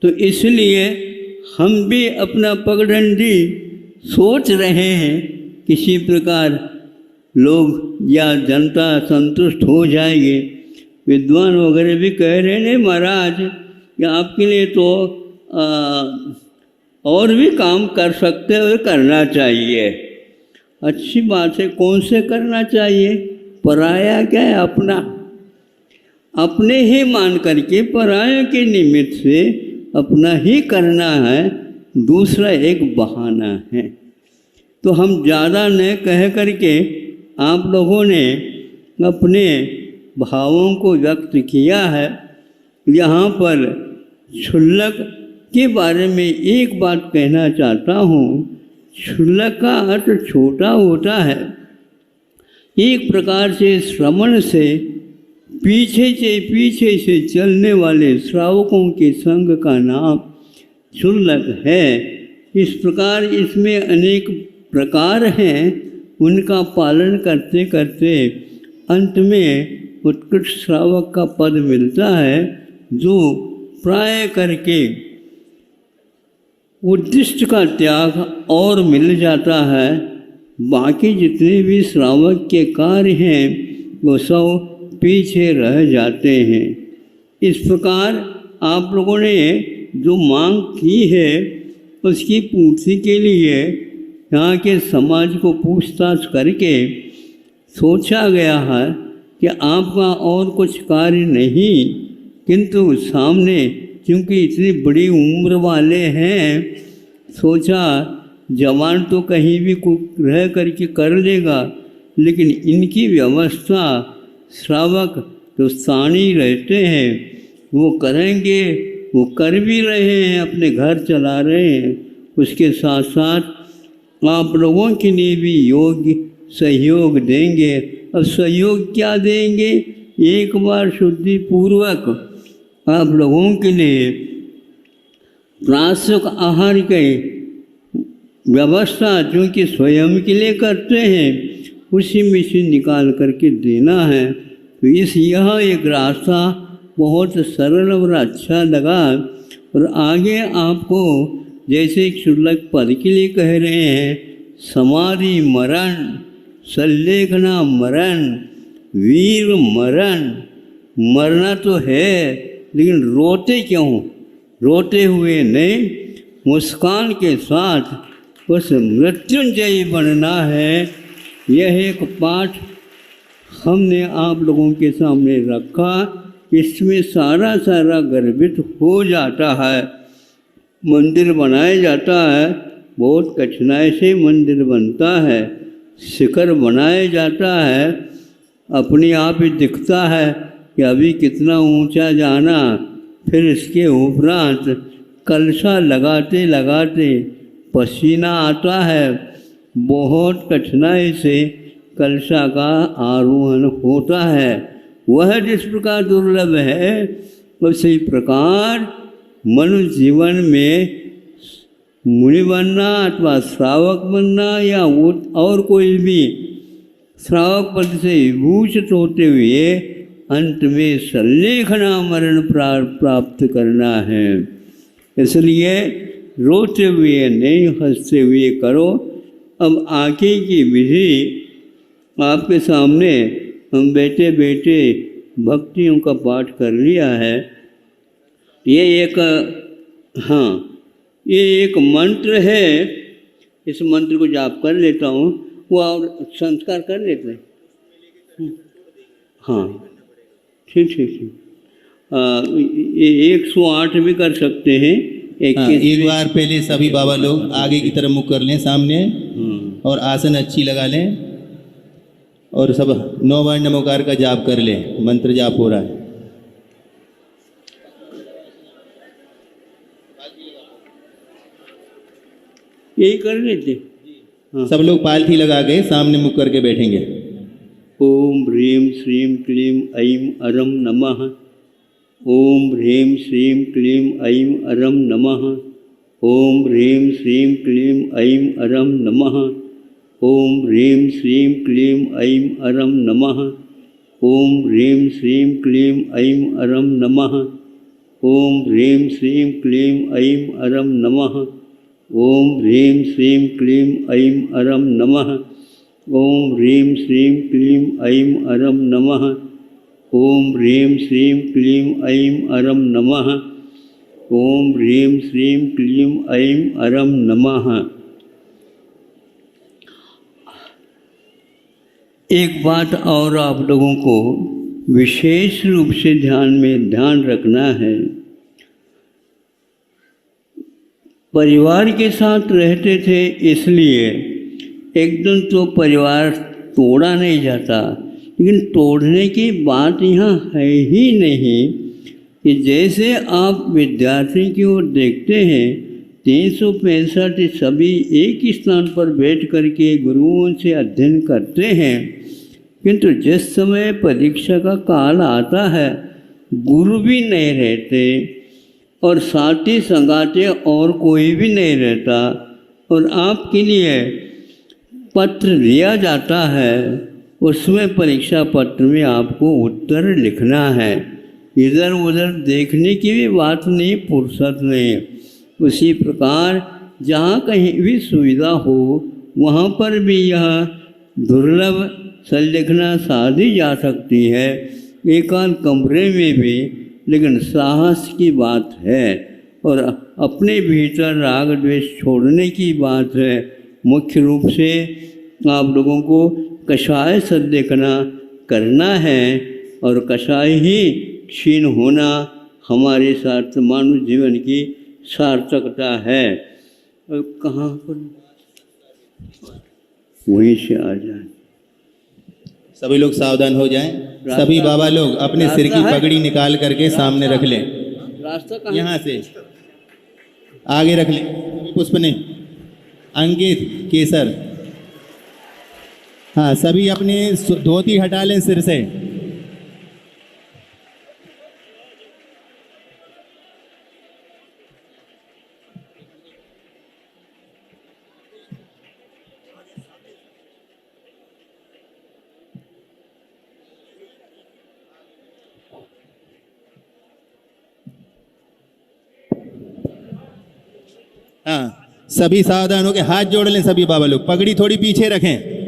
तो इसलिए हम भी अपना पगडंडी सोच रहे हैं, किसी प्रकार लोग या जनता संतुष्ट हो जाएगी। विद्वान वगैरह भी कह रहे हैं महाराज कि आपके लिए तो और भी काम कर सकते हो, करना चाहिए। अच्छी बात है, कौन से करना चाहिए? पराया क्या है, अपना। अपने ही मान करके पराया के निमित्त से अपना ही करना है, दूसरा एक बहाना है। तो हम ज़्यादा न कह करके आप लोगों ने अपने भावों को व्यक्त किया है। यहाँ पर क्षुल्लक के बारे में एक बात कहना चाहता हूँ। क्षुल्लक का अर्थ छोटा होता है। एक प्रकार से श्रवण से पीछे से चलने वाले श्रावकों के संग का नाम क्षुल्लक है। इस प्रकार इसमें अनेक प्रकार हैं, उनका पालन करते करते अंत में उत्कृष्ट श्रावक का पद मिलता है, जो प्राय करके उद्दिष्ट का त्याग और मिल जाता है। बाकी जितने भी श्रावक के कार्य हैं वो सब पीछे रह जाते हैं। इस प्रकार आप लोगों ने जो मांग की है उसकी पूर्ति के लिए यहाँ के समाज को पूछताछ करके सोचा गया है कि आपका और कुछ कार्य नहीं, किंतु सामने क्योंकि इतनी बड़ी उम्र वाले हैं, सोचा जवान तो कहीं भी रह करके कर लेगा, लेकिन इनकी व्यवस्था श्रावक तो स्थानीय रहते हैं वो करेंगे, वो कर भी रहे हैं, अपने घर चला रहे हैं। उसके साथ साथ आप लोगों के लिए भी योग्य सहयोग देंगे। अब सहयोग क्या देंगे? एक बार शुद्धि पूर्वक आप लोगों के लिए प्रातः आहार की व्यवस्था जो कि स्वयं के लिए करते हैं उसी में से निकाल करके देना है। तो यह एक रास्ता बहुत सरल और अच्छा लगा। और आगे आपको जैसे क्षुल्लक पद के लिए कह रहे हैं, समाधि मरण, संलेखना मरण, वीर मरण। मरना तो है, लेकिन रोते क्यों? रोते हुए नहीं, मुस्कान के साथ उस मृत्युंजयी बनना है। यह एक पाठ हमने आप लोगों के सामने रखा। इसमें सारा गर्भित हो जाता है। मंदिर बनाया जाता है, बहुत कठिनाई से मंदिर बनता है। शिखर बनाया जाता है, अपने आप ही दिखता है कि अभी कितना ऊंचा जाना। फिर इसके उपरांत कलशा लगाते लगाते पसीना आता है, बहुत कठिनाई से कलशा का आरोहण होता है। वह जिस प्रकार दुर्लभ है, उसी प्रकार मनुष्य जीवन में मुनि बनना अथवा श्रावक बनना या और कोई भी श्रावक पद से विभूषित होते हुए अंत में संलेखना मरण प्राप्त करना है। इसलिए रोते हुए नहीं, हंसते हुए करो। अब आगे की विधि आपके सामने हम बैठे बैठे भक्तियों का पाठ कर लिया है। ये एक मंत्र है। इस मंत्र को जाप कर लेता हूँ, वो और संस्कार कर लेते हैं। हाँ, ठीक। ये 108 भी कर सकते हैं। एक बार पहले सभी बाबा लोग आगे की तरफ मुख कर लें सामने, और आसन अच्छी लगा लें, और सब 9 बार नमोकार का जाप कर लें। मंत्र जाप हो रहा है। यही कर लेते। सब लोग पालथी लगा के सामने मुख करके बैठेंगे। ओम ह्रीं श्रीं क्लीं ऐं अरं नमः। ओम ह्रीं श्रीं क्लीं ऐं अरं नमः। ओम ह्रीं श्रीं क्लीं ऐं अरं नमः। ओम ह्रीं श्रीं क्लीं ऐं अरं नमः। ओम ह्रीं श्रीं क्लीं ऐं अरं नमः। ओम ह्रीं श्रीं क्लीं ऐं अरं नमः। ओम ह्रीं श्रीं क्लीं ऐं अरं नमः। ओम ह्रीं श्रीं क्लीं ऐं अरं नमः। ओम ह्रीं श्रीं क्लीं ऐं अरं नमः। ओम ह्रीं श्रीं क्लीं ऐं अरं नमः। एक बात और आप लोगों को विशेष रूप से ध्यान रखना है। परिवार के साथ रहते थे इसलिए एकदम तो परिवार तोड़ा नहीं जाता, लेकिन तोड़ने की बात यहाँ है ही नहीं कि जैसे आप विद्यार्थी की ओर देखते हैं 365 सभी एक ही स्थान पर बैठ करके गुरुओं से अध्ययन करते हैं, किंतु जिस समय परीक्षा का काल आता है गुरु भी नहीं रहते और साथी संगाते और कोई भी नहीं रहता, और आपके लिए पत्र दिया जाता है, उसमें परीक्षा पत्र में आपको उत्तर लिखना है। इधर उधर देखने की भी बात नहीं, फुर्सत नहीं। उसी प्रकार जहाँ कहीं भी सुविधा हो वहाँ पर भी यह दुर्लभ संलिखना साधी जा सकती है, एकांत कमरे में भी, लेकिन साहस की बात है और अपने भीतर राग द्वेष छोड़ने की बात है। मुख्य रूप से आप लोगों को कषाय संलिखना करना है और कषाय ही क्षीण होना हमारे साथ मानव जीवन की सार्थकता है। और कहाँ पर वहीं से आ जाए। सभी लोग सावधान हो जाएं। सभी बाबा लोग अपने सिर की पगड़ी निकाल करके सामने रख लें। रास्ता यहाँ से आगे रख लें। पुष्प ने अंकित केसर, हाँ सभी अपने धोती हटा लें सिर से। हाँ सभी सावधान हो के हाथ जोड़ लें। सभी बाबा लोग पगड़ी थोड़ी पीछे रखें।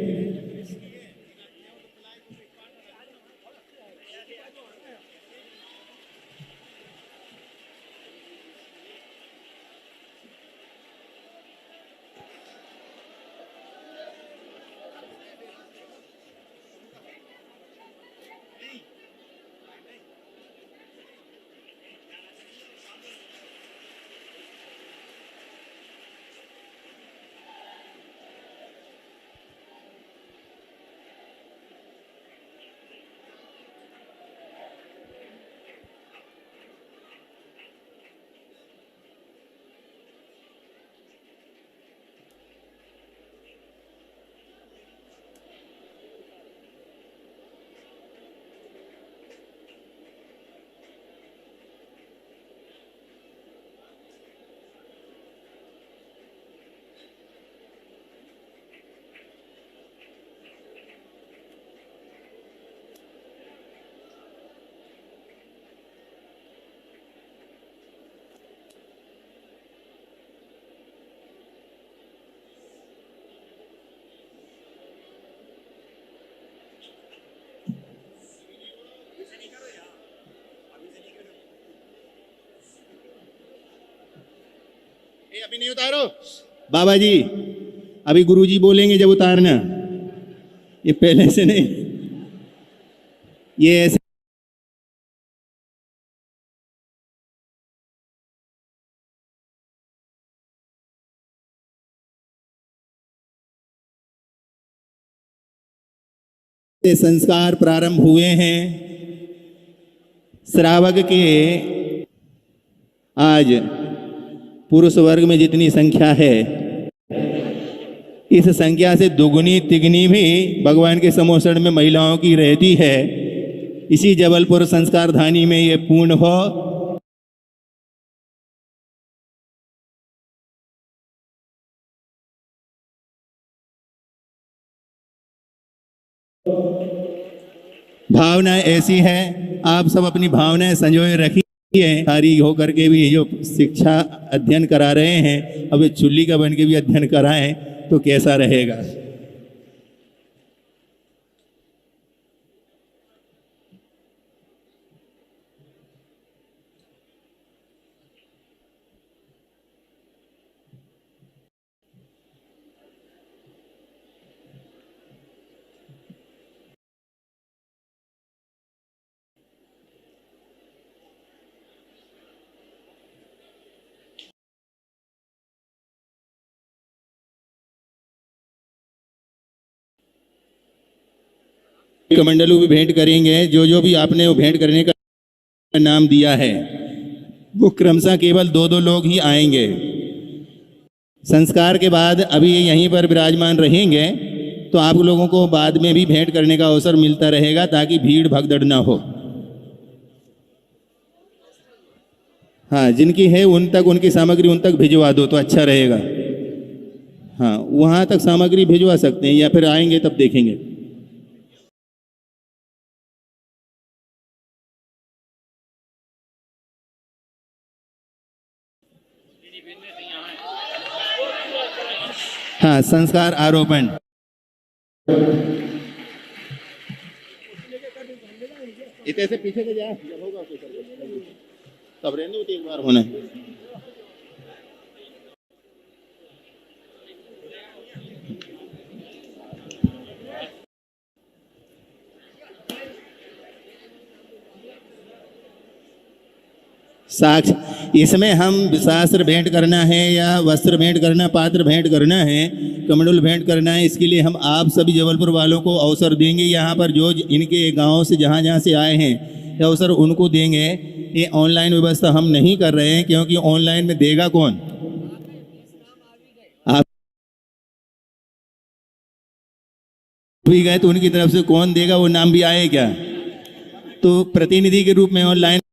अभी नहीं उतारो बाबा जी, अभी गुरुजी बोलेंगे जब उतारना, ये पहले से नहीं, ये ऐसे संस्कार प्रारंभ हुए हैं। श्रावक के आज पुरुष वर्ग में जितनी संख्या है, इस संख्या से दुगुनी तिगुनी भी भगवान के समोसण में महिलाओं की रहती है। इसी जबलपुर संस्कार धानी में ये पूर्ण हो। भावनाएं ऐसी है, आप सब अपनी भावनाएं संजोए रखिए। सारी होकर के भी जो शिक्षा अध्ययन करा रहे हैं, अब चुल्ली का बन के भी अध्ययन कराएं तो कैसा रहेगा। कमंडलू भी भेंट करेंगे। जो जो भी आपने वो भेंट करने का नाम दिया है वो क्रमशः केवल 2-2 लोग ही आएंगे। संस्कार के बाद अभी यहीं पर विराजमान रहेंगे तो आप लोगों को बाद में भी भेंट करने का अवसर मिलता रहेगा ताकि भीड़ भगदड़ ना हो। हाँ, जिनकी है उन तक, उनकी सामग्री उन तक भिजवा दो तो अच्छा रहेगा। हाँ, वहाँ तक सामग्री भिजवा सकते हैं या फिर आएंगे तब देखेंगे। हाँ, संस्कार आरोपण इतने से पीछे से जा, जब होगा तब रहने दो, एक बार होना है। साक्ष इसमें हम शास्त्र भेंट करना है या वस्त्र भेंट करना, पात्र भेंट करना है, कमंडल भेंट करना है, इसके लिए हम आप सभी जबलपुर वालों को अवसर देंगे। यहाँ पर जो इनके गांव से जहाँ जहाँ से आए हैं ये अवसर उनको देंगे। ये ऑनलाइन व्यवस्था हम नहीं कर रहे हैं क्योंकि ऑनलाइन में देगा कौन? आप भी गए तो उनकी तरफ से कौन देगा? वो नाम भी आए क्या? तो प्रतिनिधि के रूप में ऑनलाइन –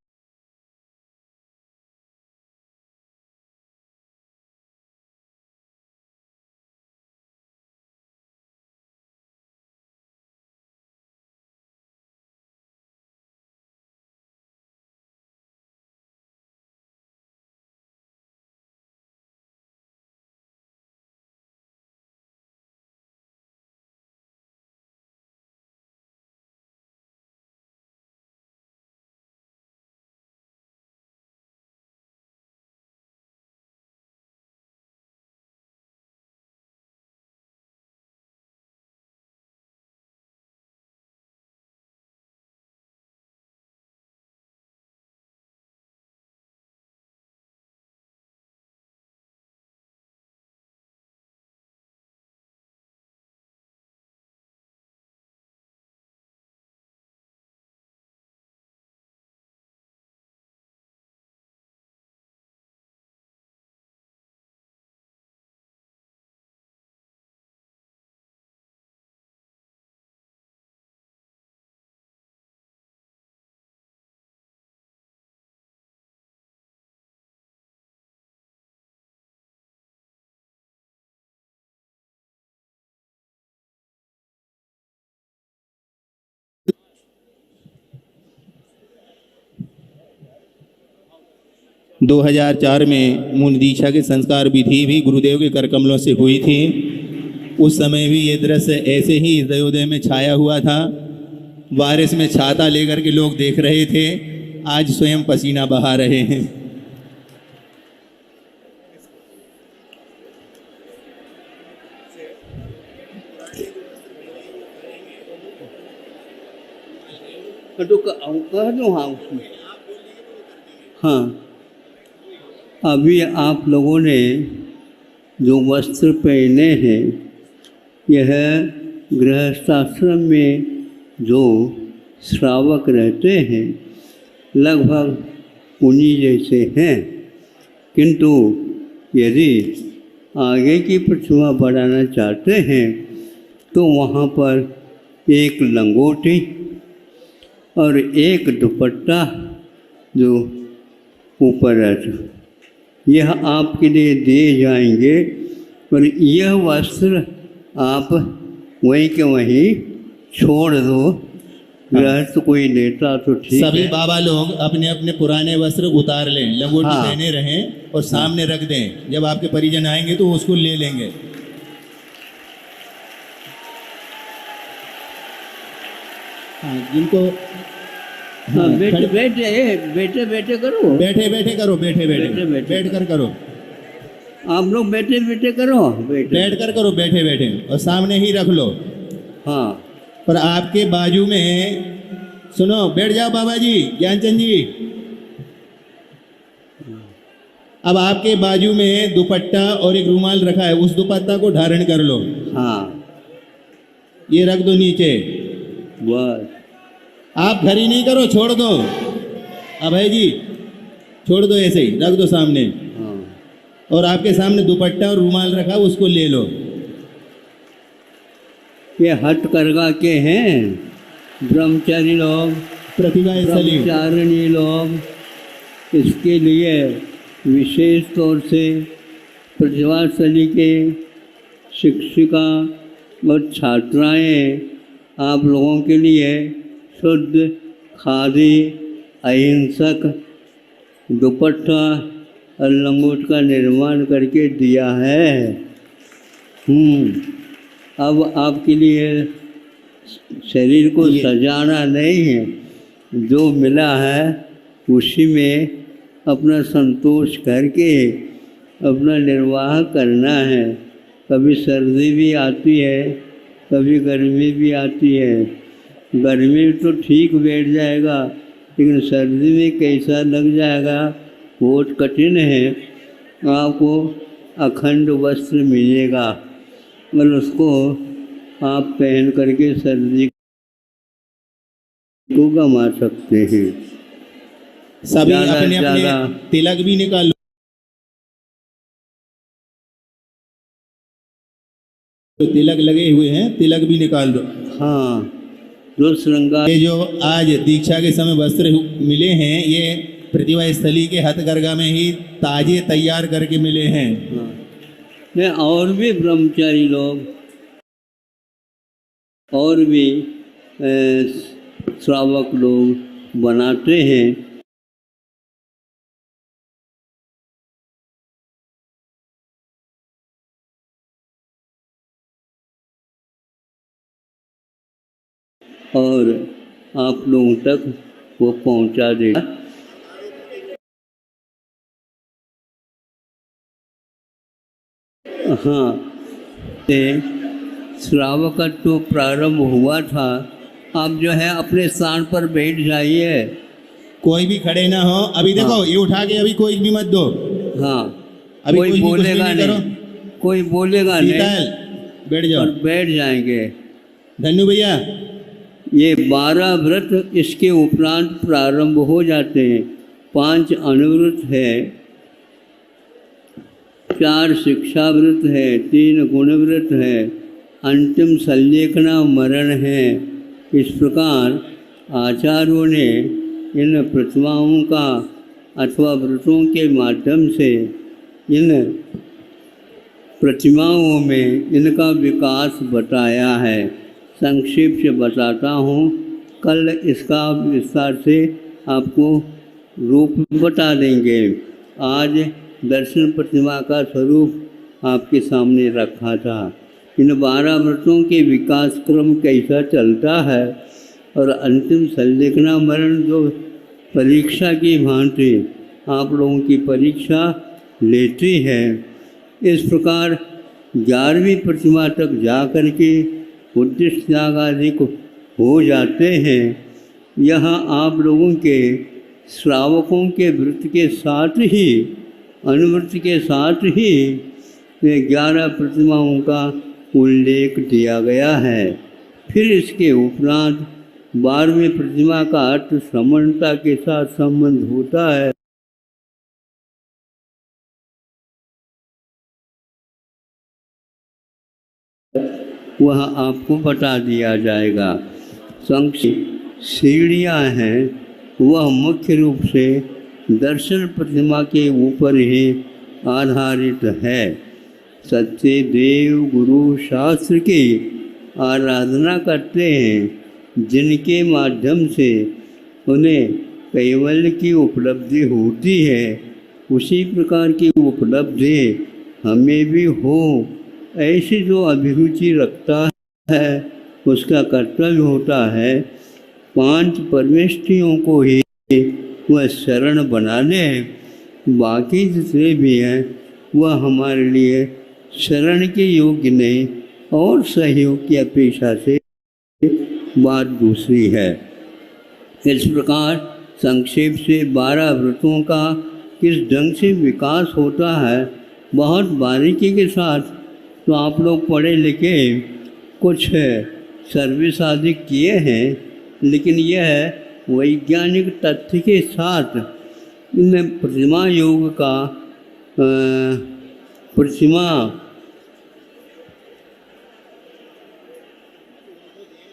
2004 में मूल दीक्षा के संस्कार विधि भी गुरुदेव के कर कमलों से हुई थी। उस समय भी ये दृश्य ऐसे ही हृदयोदय में छाया हुआ था। बारिश में छाता लेकर के लोग देख रहे थे, आज स्वयं पसीना बहा रहे हैं। तो कह दो हाँ उसमें। हाँ, अभी आप लोगों ने जो वस्त्र पहने हैं यह गृहस्थाश्रम में जो श्रावक रहते हैं लगभग उन्हीं जैसे हैं, किंतु यदि आगे की प्रतिमा बढ़ाना चाहते हैं तो वहाँ पर एक लंगोटी और एक दुपट्टा जो ऊपर रहता, यह आपके लिए दिए जाएंगे। और यह वस्त्र आप वहीं के वहीं छोड़ दो, गृहस्थ कोई लेता तो ठीक सभी है। बाबा लोग अपने अपने पुराने वस्त्र उतार लें, लंगोटी हाँ। पहने रहें और सामने रख दें। जब आपके परिजन आएंगे तो वो उसको ले लेंगे। हाँ, जिनको हाँ, बैठे बैठे करो, बैठे बैठे करो, बैठे बैठे बैठ कर करो, आप लोग बैठे बैठे करो, बैठ कर करो, बैठे बैठे, और सामने ही रख लो। हाँ, पर आपके बाजू में, सुनो, बैठ जाओ बाबा जी, ज्ञानचंद जी। अब आपके बाजू में दुपट्टा और एक रुमाल रखा है, उस दुपट्टा को धारण कर लो। हाँ, ये रख दो नीचे। बस, आप घरी नहीं करो, छोड़ दो अभय जी, छोड़ दो, ऐसे ही रख दो सामने। हाँ। और आपके सामने दुपट्टा और रुमाल रखा, उसको ले लो। ये हथकरघा के हैं ब्रह्मचारी लोग, प्रतिभा स्थली, ब्रह्मचारिणी लोग, इसके लिए विशेष तौर से प्रतिभा स्थली के शिक्षिका और छात्राएं आप लोगों के लिए शुद्ध खादी अहिंसक दुपट्टा और लंगोट का निर्माण करके दिया है। अब आपके लिए शरीर को सजाना नहीं है, जो मिला है उसी में अपना संतोष करके अपना निर्वाह करना है। कभी सर्दी भी आती है, कभी गर्मी भी आती है। गर्मी में तो ठीक बैठ जाएगा, लेकिन सर्दी में कैसा लग जाएगा बहुत कठिन है। आपको अखंड वस्त्र मिलेगा और उसको आप पहन करके सर्दी को गमा सकते हैं। सभी अपने अपने तिलक भी निकाल लो, तिलक लगे हुए हैं, तिलक भी निकाल दो। हाँ, जो श्रृंगार, ये जो आज दीक्षा के समय वस्त्र मिले हैं, ये प्रतिभा स्थली के हथकरघा में ही ताजे तैयार करके मिले हैं। हाँ। और भी ब्रह्मचारी लोग और भी श्रावक लोग बनाते हैं। और आप लोगों तक वो पहुंचा देगा। हाँ, श्रावकत्व प्रारंभ हुआ था। आप जो है अपने स्थान पर बैठ जाइए, कोई भी खड़े ना हो। अभी देखो, हाँ। ये उठा के अभी कोई भी मत दो। हाँ, अभी कोई बोलेगा नहीं, नहीं, कोई बोलेगा नहीं, बैठ जाओ, और बैठ जाएंगे। धन्यू भैया, ये 12 व्रत इसके उपरांत प्रारंभ हो जाते हैं। 5 अनुव्रत है, 4 शिक्षा व्रत है, 3 गुण व्रत है, अंतिम संलेखना मरण है। इस प्रकार आचार्यों ने इन प्रतिमाओं का अथवा व्रतों के माध्यम से इन प्रतिमाओं में इनका विकास बताया है। संक्षेप से बताता हूँ, कल इसका विस्तार से आपको रूप बता देंगे। आज दर्शन प्रतिमा का स्वरूप आपके सामने रखा था। इन 12 व्रतों के विकास क्रम कैसा चलता है और अंतिम संलेखना मरण जो परीक्षा की भांति आप लोगों की परीक्षा लेती है। इस प्रकार 11वीं प्रतिमा तक जा कर के उद्देश्य त्याग आदि को हो जाते हैं। यहाँ आप लोगों के श्रावकों के व्रत के साथ ही अनुव्रत के साथ ही ये 11 प्रतिमाओं का उल्लेख दिया गया है। फिर इसके उपरांत 12वीं प्रतिमा का अर्थ समानता के साथ संबंध होता है। वह आपको बता दिया जाएगा। संक्षिप्त सीढ़ियाँ हैं वह मुख्य रूप से दर्शन प्रतिमा के ऊपर ही आधारित है। सच्चे देव गुरु शास्त्र की आराधना करते हैं, जिनके माध्यम से उन्हें कैवल्य की उपलब्धि होती है। उसी प्रकार की उपलब्धि हमें भी हो, ऐसी जो अभिरुचि रखता है उसका कर्तव्य होता है 5 परमेष्ठियों को ही वह शरण बना ले। बाकी जितने भी हैं वह हमारे लिए शरण के योग्य नहीं और सहयोग की अपेक्षा से बात दूसरी है। इस प्रकार संक्षेप से 12 व्रतों का किस ढंग से विकास होता है बहुत बारीकी के साथ तो आप लोग पढ़े लिखे कुछ सर्विस आदि किए हैं, लेकिन यह वैज्ञानिक तथ्य के साथ इनमें प्रतिमा योग का प्रतिमा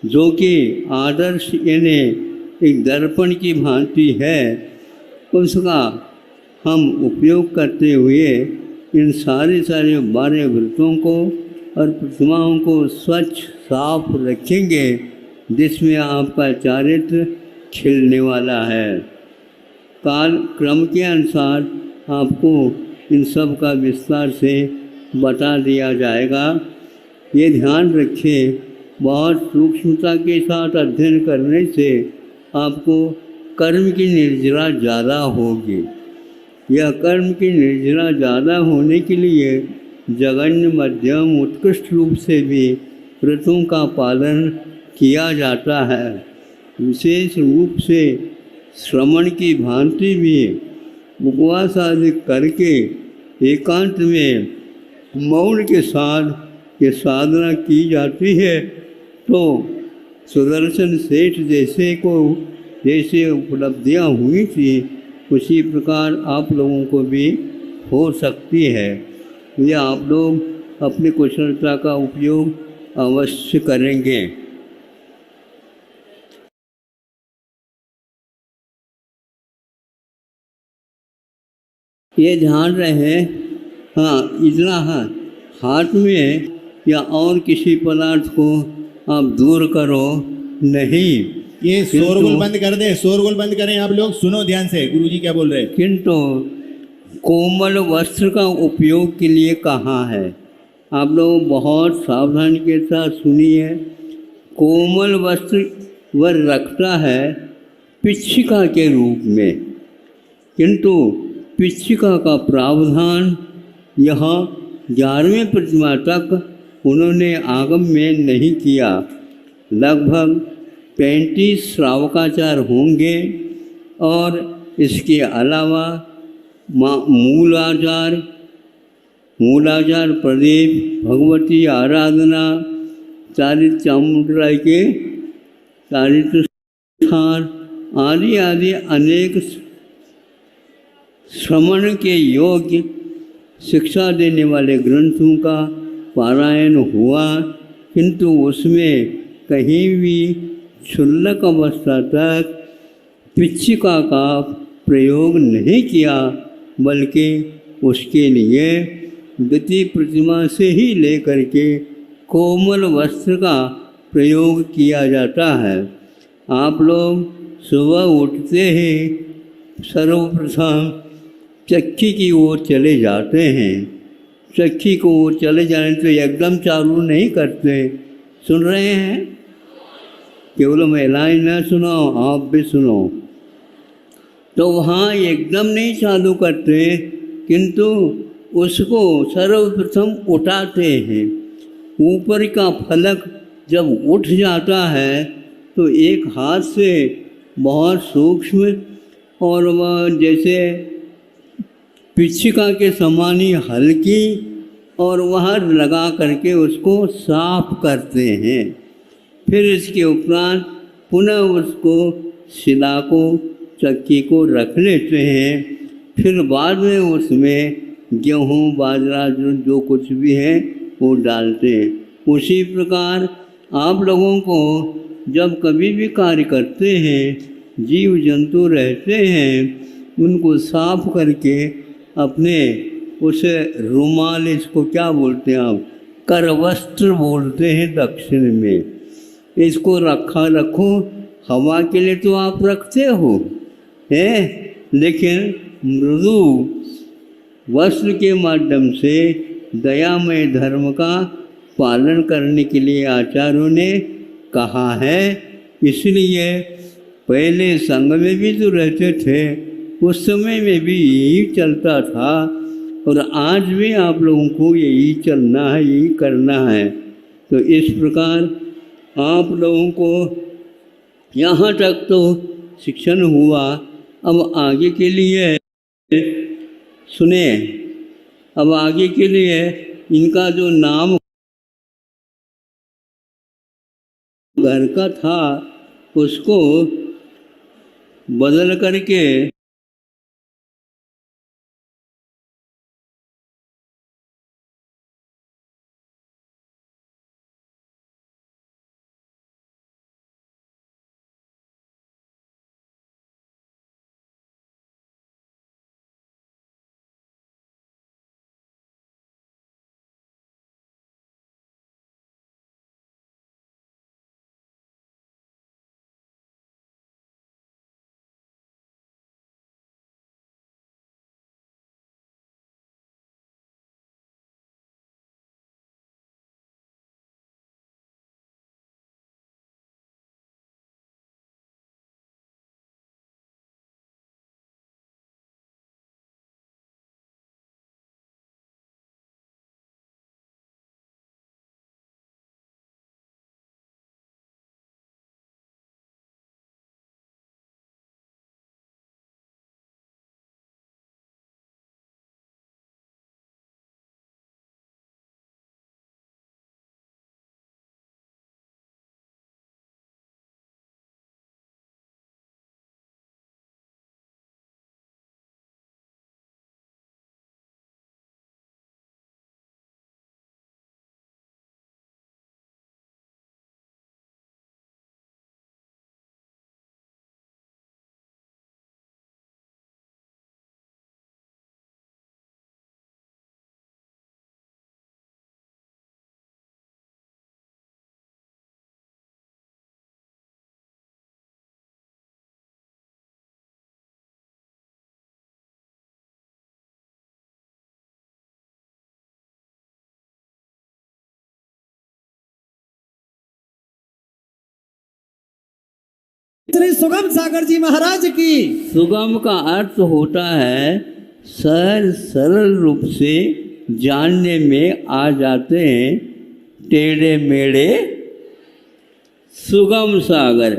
जो कि आदर्श यानी एक दर्पण की भांति है, उसका हम उपयोग करते हुए इन सारे 12 व्रतों को और प्रतिमाओं को स्वच्छ साफ रखेंगे, जिसमें आपका चारित्र खिलने वाला है। काल क्रम के अनुसार आपको इन सब का विस्तार से बता दिया जाएगा। ये ध्यान रखें, बहुत सूक्ष्मता के साथ अध्ययन करने से आपको कर्म की निर्जरा ज़्यादा होगी। यह कर्म की निर्जरा ज़्यादा होने के लिए जघन्य मध्यम उत्कृष्ट रूप से भी व्रतों का पालन किया जाता है। विशेष रूप से श्रवण की भांति भी उपवास आदि करके एकांत में मौन के साथ ये साधना की जाती है, तो सुदर्शन सेठ जैसे उपलब्धियां हुई थी उसी प्रकार आप लोगों को भी हो सकती है। यह आप लोग अपनी कुशलता का उपयोग अवश्य करेंगे। ये ध्यान रहे, हाँ इतना हाँ, हाथ में या और किसी पदार्थ को आप दूर करो नहीं। ये शोरगुल बंद कर दें, शोरगुल बंद करें। आप लोग सुनो ध्यान से, गुरुजी क्या बोल रहे हैं। किंतु कोमल वस्त्र का उपयोग के लिए कहाँ है, आप लोग बहुत सावधानी के साथ सुनिए। कोमल वस्त्र वह रखता है पिच्छिका के रूप में, किंतु पिच्छिका का प्रावधान यहाँ 11वें प्रतिमा तक उन्होंने आगम में नहीं किया। लगभग 35 श्रावकाचार होंगे और इसके अलावा मूलाचार प्रदीप, भगवती आराधना, चारित्र चामुंडराय के चारित्र स्थान आदि आदि अनेक श्रवण के योग्य शिक्षा देने वाले ग्रंथों का पारायण हुआ, किंतु उसमें कहीं भी क्षुल्लक अवस्था तक पिच्छिका का प्रयोग नहीं किया, बल्कि उसके लिए द्वितीय प्रतिमा से ही लेकर के कोमल वस्त्र का प्रयोग किया जाता है। आप लोग सुबह उठते ही सर्वप्रथम चक्की की ओर चले जाते हैं। चक्की को ओर चले जाने तो एकदम चालू नहीं करते, सुन रहे हैं? केवल महिलाएं न सुनो, आप भी सुनो। तो वहाँ एकदम नहीं चालू करते, किंतु उसको सर्वप्रथम उठाते हैं। ऊपर का फलक जब उठ जाता है तो एक हाथ से बहुत सूक्ष्म और वह जैसे पिच्छिका के समान ही हल्की और वह लगा करके उसको साफ करते हैं। फिर इसके उपरांत पुनः उसको शिला को चक्की को रख लेते हैं। फिर बाद में उसमें गेहूँ बाजरा जो कुछ भी है वो डालते हैं। उसी प्रकार आप लोगों को जब कभी भी कार्य करते हैं, जीव जंतु रहते हैं, उनको साफ करके अपने उसे रुमाल, इसको क्या बोलते हैं आप, करवस्त्र बोलते हैं दक्षिण में, इसको रखो। हवा के लिए तो आप रखते हो हैं, लेकिन मृदु वस्त्र के माध्यम से दयामय धर्म का पालन करने के लिए आचार्यों ने कहा है। इसलिए पहले संघ में भी जो रहते थे उस समय में भी यही चलता था, और आज भी आप लोगों को यही चलना है, यही करना है। तो इस प्रकार आप लोगों को यहाँ तक तो शिक्षण हुआ। अब आगे के लिए सुने, अब आगे के लिए इनका जो नाम घर का था उसको बदल करके श्री सुगम सागर जी महाराज की। सुगम का अर्थ होता है सहज सरल रूप से जानने में आ जाते हैं, टेढ़े मेढ़े सुगम सागर,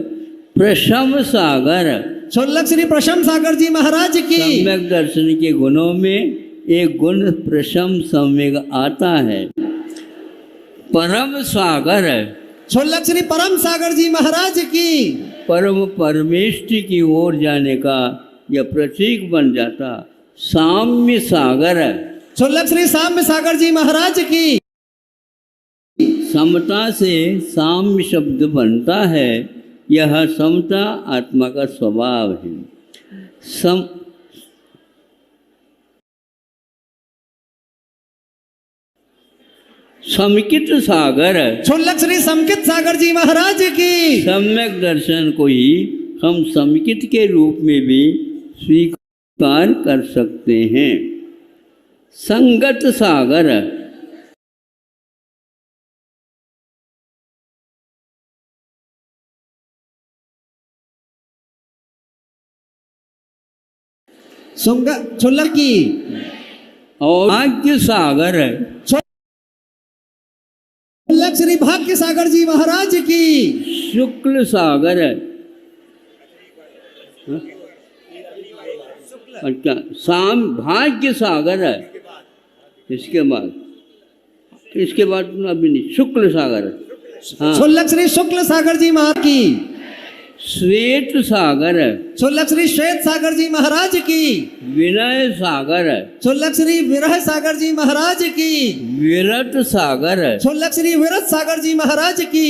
प्रशम सागर। छोलक श्री प्रशम सागर जी महाराज की। सम्यक दर्शन के गुणों में एक गुण प्रशम सम्यक आता है। परम सागर, छोलक श्री परम सागर जी महाराज की। परम परमेष्टि की ओर जाने का यह प्रतीक बन जाता। साम्य सागर, छोलक श्री साम्य सागर जी महाराज की। समता से साम्य शब्द बनता है, यह समता आत्मा का स्वभाव है। समिकित सागर, छोलक श्री समिकित सागर जी महाराज की। सम्यक दर्शन को ही हम समिकित के रूप में भी स्वीकार कर सकते हैं। संगत सागर, छोलक की। और भाग्य सागर, छोलक श्री भाग्य सागर जी महाराज की। शुक्ल सागर, अच्छा शाम भाग्य सागर है। इसके बाद अभी नहीं, शुक्ल सागर। हाँ। छोलक श्री शुक्ल सागर जी महाराज की। श्वेत सागर, छुल्लक श्री श्वेत सागर जी महाराज की, विनय सागर, छुल्लक श्री विरह सागर जी महाराज की, विरत सागर, छुल्लक श्री विरत सागर जी महाराज की।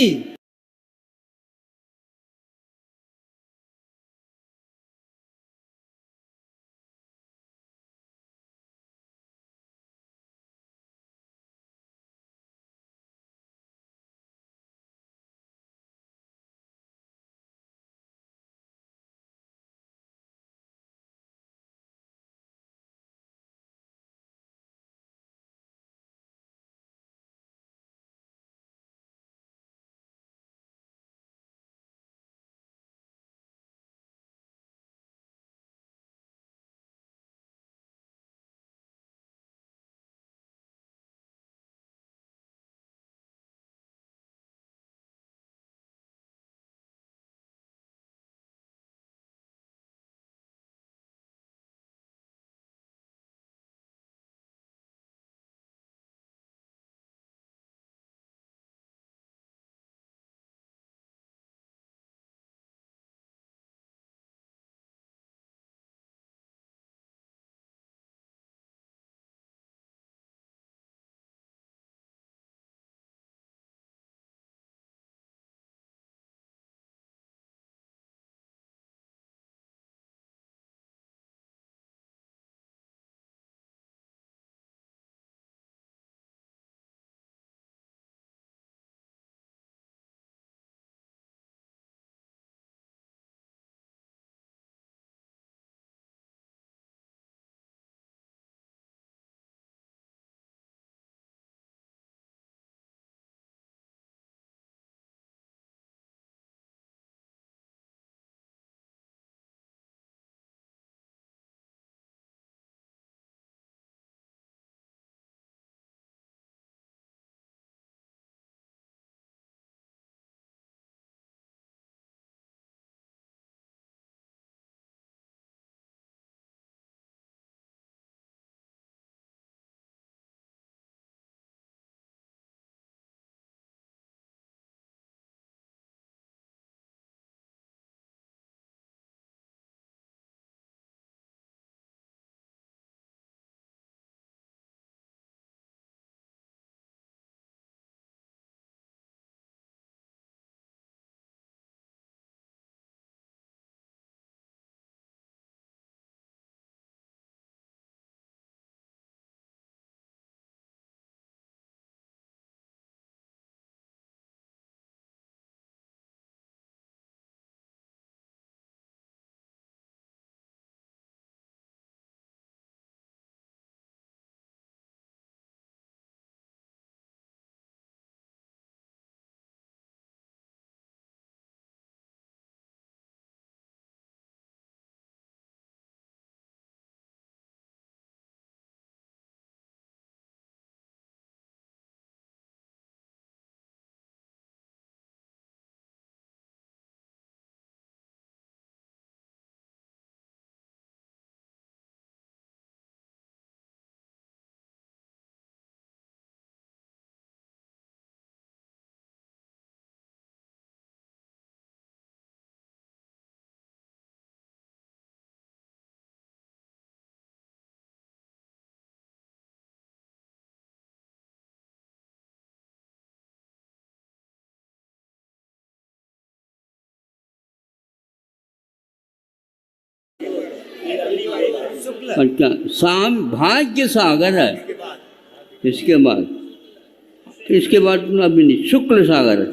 अच्छा, शाम भाग्य सागर है। इसके बाद अभी नहीं, शुक्ल सागर है।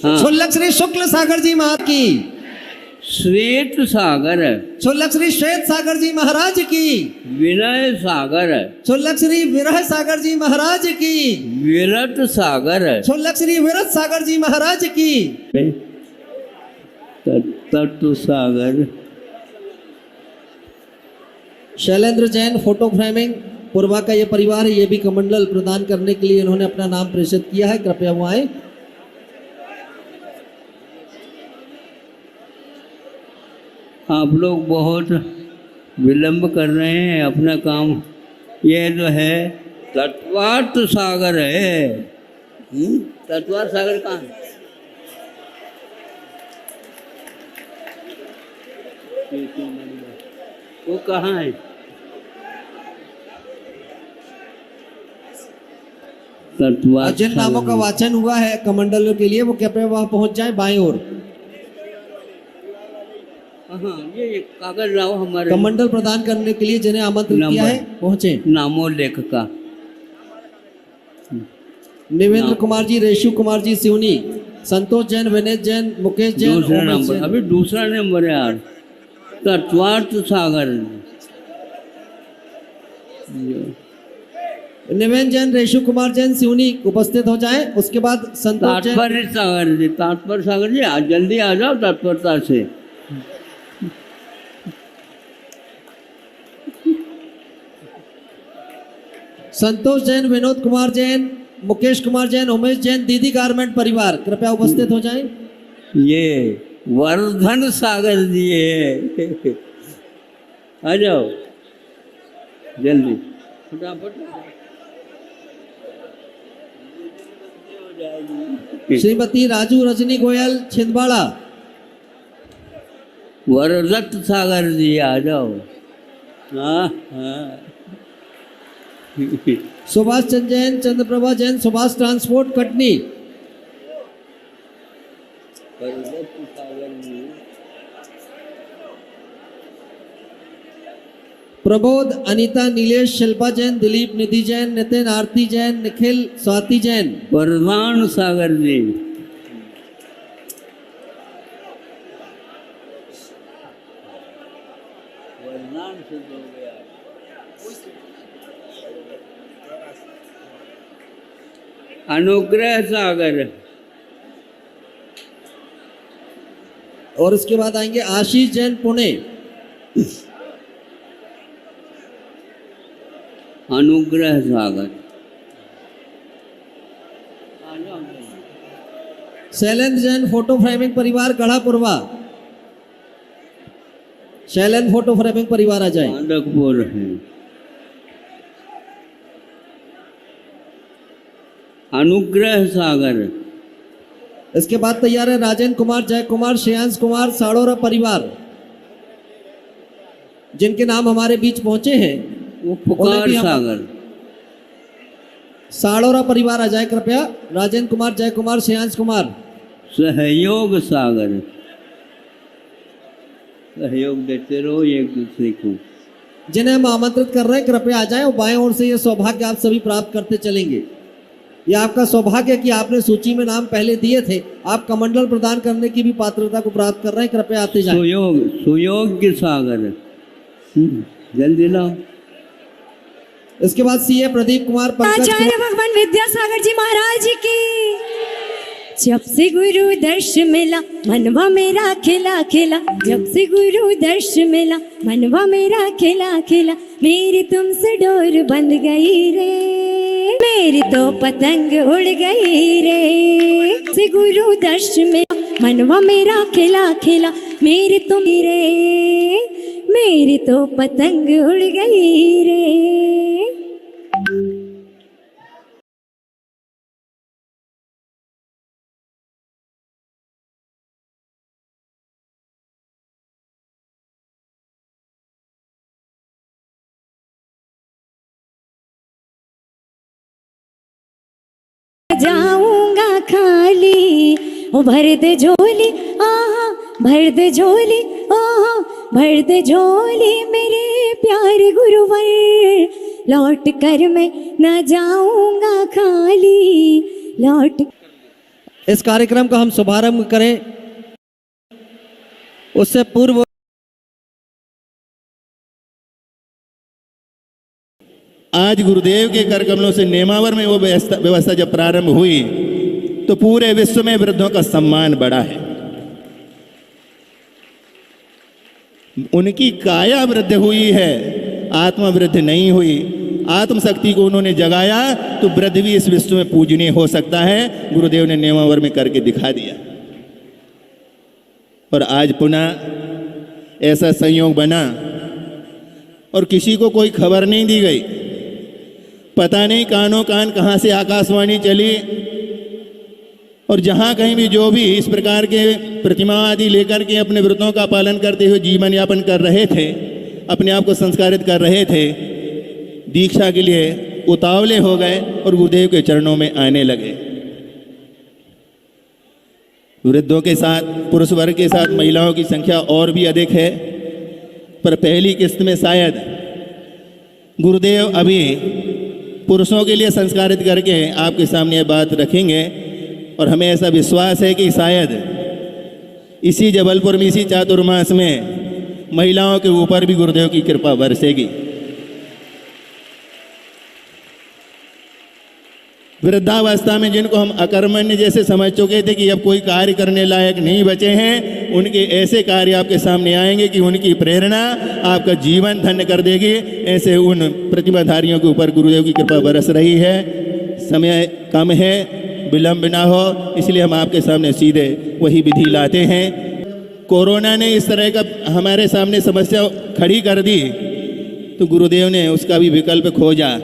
हाँ, छुल्लक श्री शुक्ल सागर जी महाराज की, श्वेत सागर है। छुल्लक श्री श्वेत सागर जी महाराज की, विनय सागर है। छुल्लक श्री विरह सागर जी महाराज की, विरत सागर है। छुल्लक श्री विरत सागर जी महाराज की। तत्व सागर। शैलेंद्र जैन फोटो फ्रेमिंग पूर्वा का ये परिवार है, ये भी कमंडल प्रदान करने के लिए इन्होंने अपना नाम प्रेषित किया है, कृपया वो आए। आप लोग बहुत विलंब कर रहे हैं अपना काम। ये जो है तत्वार्थ सागर है। तत्वार्थ सागर कहाँ है? वो कहाँ है? जिन नामों का वाचन हुआ है कमंडलों के लिए वो कृपया वहां पहुंच जाए बाएं ओर। हाँ, ये कागज लाओ हमारे। कमंडल प्रदान करने के लिए जिन्हें आमंत्रित किया है पहुंचे। नामो लेख का निवेंद्र कुमार जी, रेशु कुमार जी सिवनी, संतोष जैन, विनेश जैन, मुकेश जैन, दूसरा ओमेश नंबर, जैन। अभी दूसरा नंबर है यार। तत्वार्थ सागर, निवेंद्र जैन, रेशु कुमार जैन सिवनी उपस्थित हो जाएं। उसके बाद संतोष जैन। तात्पर्य सागर जी, तात्पर्य सागर जी आज जल्दी आ जाओ तत्परता से। संतोष जैन, विनोद कुमार जैन, मुकेश कुमार जैन, उमेश जैन, दीदी गारमेंट परिवार कृपया उपस्थित हो जाएं। ये वर्धन सागर जी है, आ जाओ जल्दी फटाफट। श्रीमती राजू रजनी गोयल छिंदवाड़ा। वरदत्त सागर जी आ जाओ। हाँ हाँ। सुभाष चंद्र जैन, चंद्रप्रभा जैन, सुभाष ट्रांसपोर्ट कटनी। प्रबोध, अनीता, नीलेश, शिल्पा जैन, दिलीप, निधि जैन, नितिन, आरती जैन, निखिल, स्वाति जैन। वरदान सागर जी। अनुग्रह सागर। और उसके बाद आएंगे आशीष जैन पुणे। अनुग्रह सागर। शैलेंद्र जैन फोटो फ्रेमिंग परिवार गढ़ापुरवा। शैलेंद्र फोटो फ्रेमिंग परिवार आ जाए। माधकपुर है। अनुग्रह सागर। इसके बाद तैयार है राजेंद्र कुमार, जय कुमार, श्रेयांश कुमार, साड़ोरा परिवार, जिनके नाम हमारे बीच पहुंचे हैं। वो पुकार सागर। साड़ोरा परिवार आ जाए कृपया। राजेंद्र कुमार, जय कुमार, श्रेयांश कुमार। सहयोग सागर। सहयोग देते रहो एक दूसरे को। जिन्हें हम आमंत्रित कर रहे हैं कृपया आ जाएं और बाएं ओर से ये सौभाग्य आप सभी प्राप्त करते चलेंगे। ये आपका सौभाग्य कि आपने सूची में नाम पहले दिए थे, आप कमंडल प्रदान करने की भी पात्रता को प्राप्त कर रहे हैं। कृपया आते जाएं। सुयोग्य सागर। जल्दी लाओ। इसके बाद सीए प्रदीप कुमार, आचार्य भगवान विद्यासागर जी महाराज की। जब से गुरु दर्श मिला मनवा मेरा खिला खिला, जब से गुरु दर्श मिला मनवा मेरा खिला खिला, मेरी तुमसे डोर बंध गई रे, मेरी तो पतंग उड़ गई रे। से गुरु दर्श मिला मनवा मेरा खिला खिला, मेरी तुम रे, मेरी तो पतंग उड़ गई रे। जाऊंगा खाली ओ भर दे झोली, आहा भर दे झोली, आहा भर दे झोली, मेरे प्यारे गुरुवर लौट कर मैं न जाऊंगा खाली, लौट। इस कार्यक्रम का हम शुभारंभ करें उससे पूर्व आज गुरुदेव के कर कमलों से नेमावर में वो व्यवस्था जब प्रारंभ हुई तो पूरे विश्व में वृद्धों का सम्मान बढ़ा है। उनकी काया वृद्धि हुई है, आत्मा वृद्धि नहीं हुई। आत्मशक्ति को उन्होंने जगाया तो वृद्धि भी इस विश्व में पूजनीय हो सकता है। गुरुदेव ने नेमावर में करके दिखा दिया और आज पुनः ऐसा संयोग बना और किसी को कोई खबर नहीं दी गई। पता नहीं कानों कान कहाँ से आकाशवाणी चली और जहाँ कहीं भी जो भी इस प्रकार के प्रतिमा आदि लेकर के अपने व्रतों का पालन करते हुए जीवन यापन कर रहे थे, अपने आप को संस्कारित कर रहे थे, दीक्षा के लिए उतावले हो गए और गुरुदेव के चरणों में आने लगे। वृद्धों के साथ, पुरुष वर्ग के साथ महिलाओं की संख्या और भी अधिक है, पर पहली किस्त में शायद गुरुदेव अभी पुरुषों के लिए संस्कारित करके आपके सामने ये बात रखेंगे। और हमें ऐसा विश्वास है कि शायद इसी जबलपुर में, इसी चातुर्मास में महिलाओं के ऊपर भी गुरुदेव की कृपा बरसेगी। वृद्धावस्था में जिनको हम अकर्मण्य जैसे समझ चुके थे कि अब कोई कार्य करने लायक नहीं बचे हैं, उनके ऐसे कार्य आपके सामने आएंगे कि उनकी प्रेरणा आपका जीवन धन्य कर देगी। ऐसे उन प्रतिभाधारियों के ऊपर गुरुदेव की कृपा बरस रही है। समय कम है, विलंब ना हो, इसलिए हम आपके सामने सीधे वही विधि लाते हैं। कोरोना ने इस तरह का हमारे सामने समस्या खड़ी कर दी, तो गुरुदेव ने उसका भी विकल्प खोजा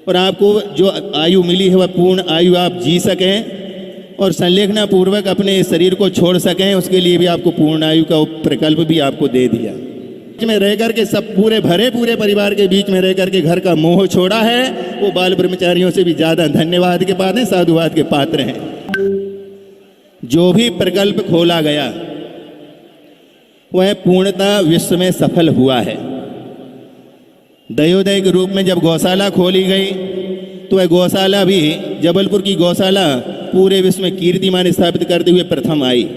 और आपको जो आयु मिली है वह पूर्ण आयु आप जी सकें और संलेखना पूर्वक अपने शरीर को छोड़ सकें, उसके लिए भी आपको पूर्ण आयु का प्रकल्प भी आपको दे दिया। में रह करके सब पूरे परिवार के बीच में रह करके घर का मोह छोड़ा है, वो बाल ब्रह्मचारियों से भी ज़्यादा धन्यवाद के पात्र हैं, साधुवाद के पात्र हैं। जो भी प्रकल्प खोला गया वह पूर्णतः विश्व में सफल हुआ है। दयोदय के रूप में जब गौशाला खोली गई तो वह गौशाला भी, जबलपुर की गौशाला पूरे विश्व में कीर्तिमान स्थापित करते हुए प्रथम आई।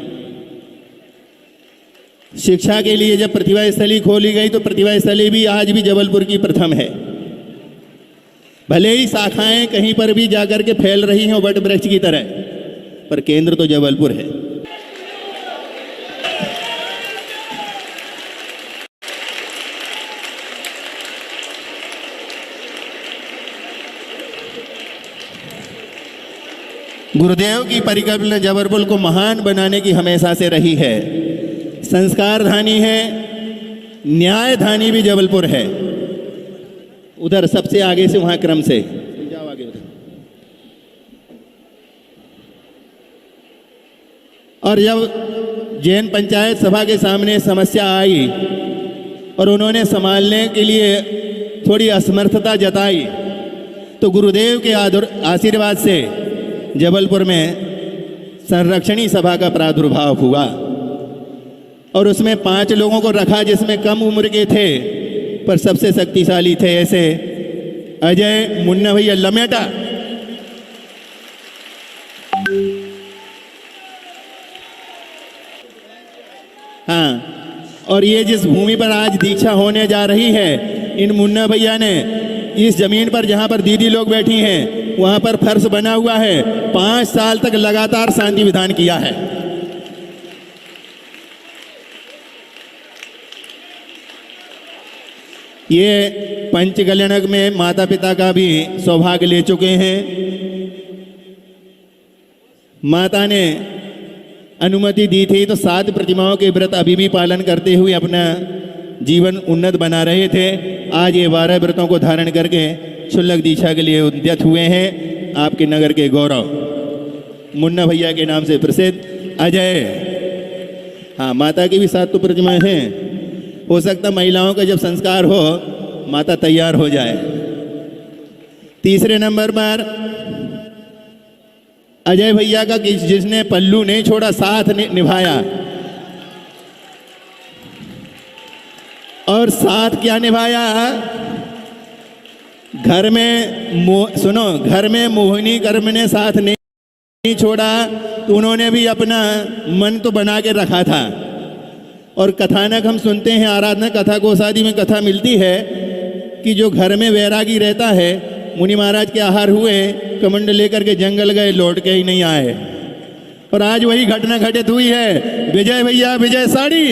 शिक्षा के लिए जब प्रतिभा स्थली खोली गई तो प्रतिभा स्थली भी आज भी जबलपुर की प्रथम है। भले ही शाखाएं कहीं पर भी जाकर के फैल रही हैं वट वृक्ष की तरह, पर केंद्र तो जबलपुर है। गुरुदेव की परिकल्पना जबलपुर को महान बनाने की हमेशा से रही है। संस्कार धानी है, न्याय धानी भी जबलपुर है। उधर सबसे आगे से वहां क्रम से जाओ आगे उधर। और जब जैन पंचायत सभा के सामने समस्या आई और उन्होंने संभालने के लिए थोड़ी असमर्थता जताई, तो गुरुदेव के आशीर्वाद से जबलपुर में संरक्षणी सभा का प्रादुर्भाव हुआ और उसमें 5 लोगों को रखा जिसमें कम उम्र के थे पर सबसे शक्तिशाली थे। ऐसे अजय मुन्ना भैया लमेटा, हाँ, और ये जिस भूमि पर आज दीक्षा होने जा रही है, इन मुन्ना भैया ने इस जमीन पर जहाँ पर दीदी लोग बैठी हैं वहाँ पर फर्श बना हुआ है, 5 साल तक लगातार शांति विधान किया है। ये पंचकल्याणक में माता पिता का भी सौभाग्य ले चुके हैं। माता ने अनुमति दी थी तो 7 प्रतिमाओं के व्रत अभी भी पालन करते हुए अपना जीवन उन्नत बना रहे थे। आज ये 12 व्रतों को धारण करके क्षुल्लक दीक्षा के लिए उद्यत हुए हैं। आपके नगर के गौरव मुन्ना भैया के नाम से प्रसिद्ध अजय, हाँ, माता की भी 7 तो प्रतिमाएं हैं। हो सकता महिलाओं का जब संस्कार हो माता तैयार हो जाए। तीसरे नंबर पर अजय भैया का जिसने पल्लू नहीं छोड़ा, साथ निभाया। और साथ क्या निभाया? घर में सुनो, घर में मोहिनी कर्म ने साथ नहीं छोड़ा तो उन्होंने भी अपना मन तो बना के रखा था। और कथानक हम सुनते हैं, आराधना कथा कोसादी में कथा मिलती है कि जो घर में वैरागी रहता है, मुनि महाराज के आहार हुए, कमंड लेकर के जंगल गए, लौट के ही नहीं आए। और आज वही घटना घटित हुई है। विजय भैया विजय साड़ी,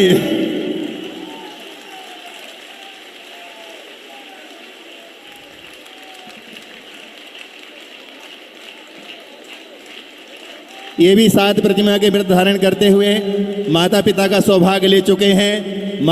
ये भी 7 प्रतिमा के व्रत धारण करते हुए माता पिता का सौभाग्य ले चुके हैं।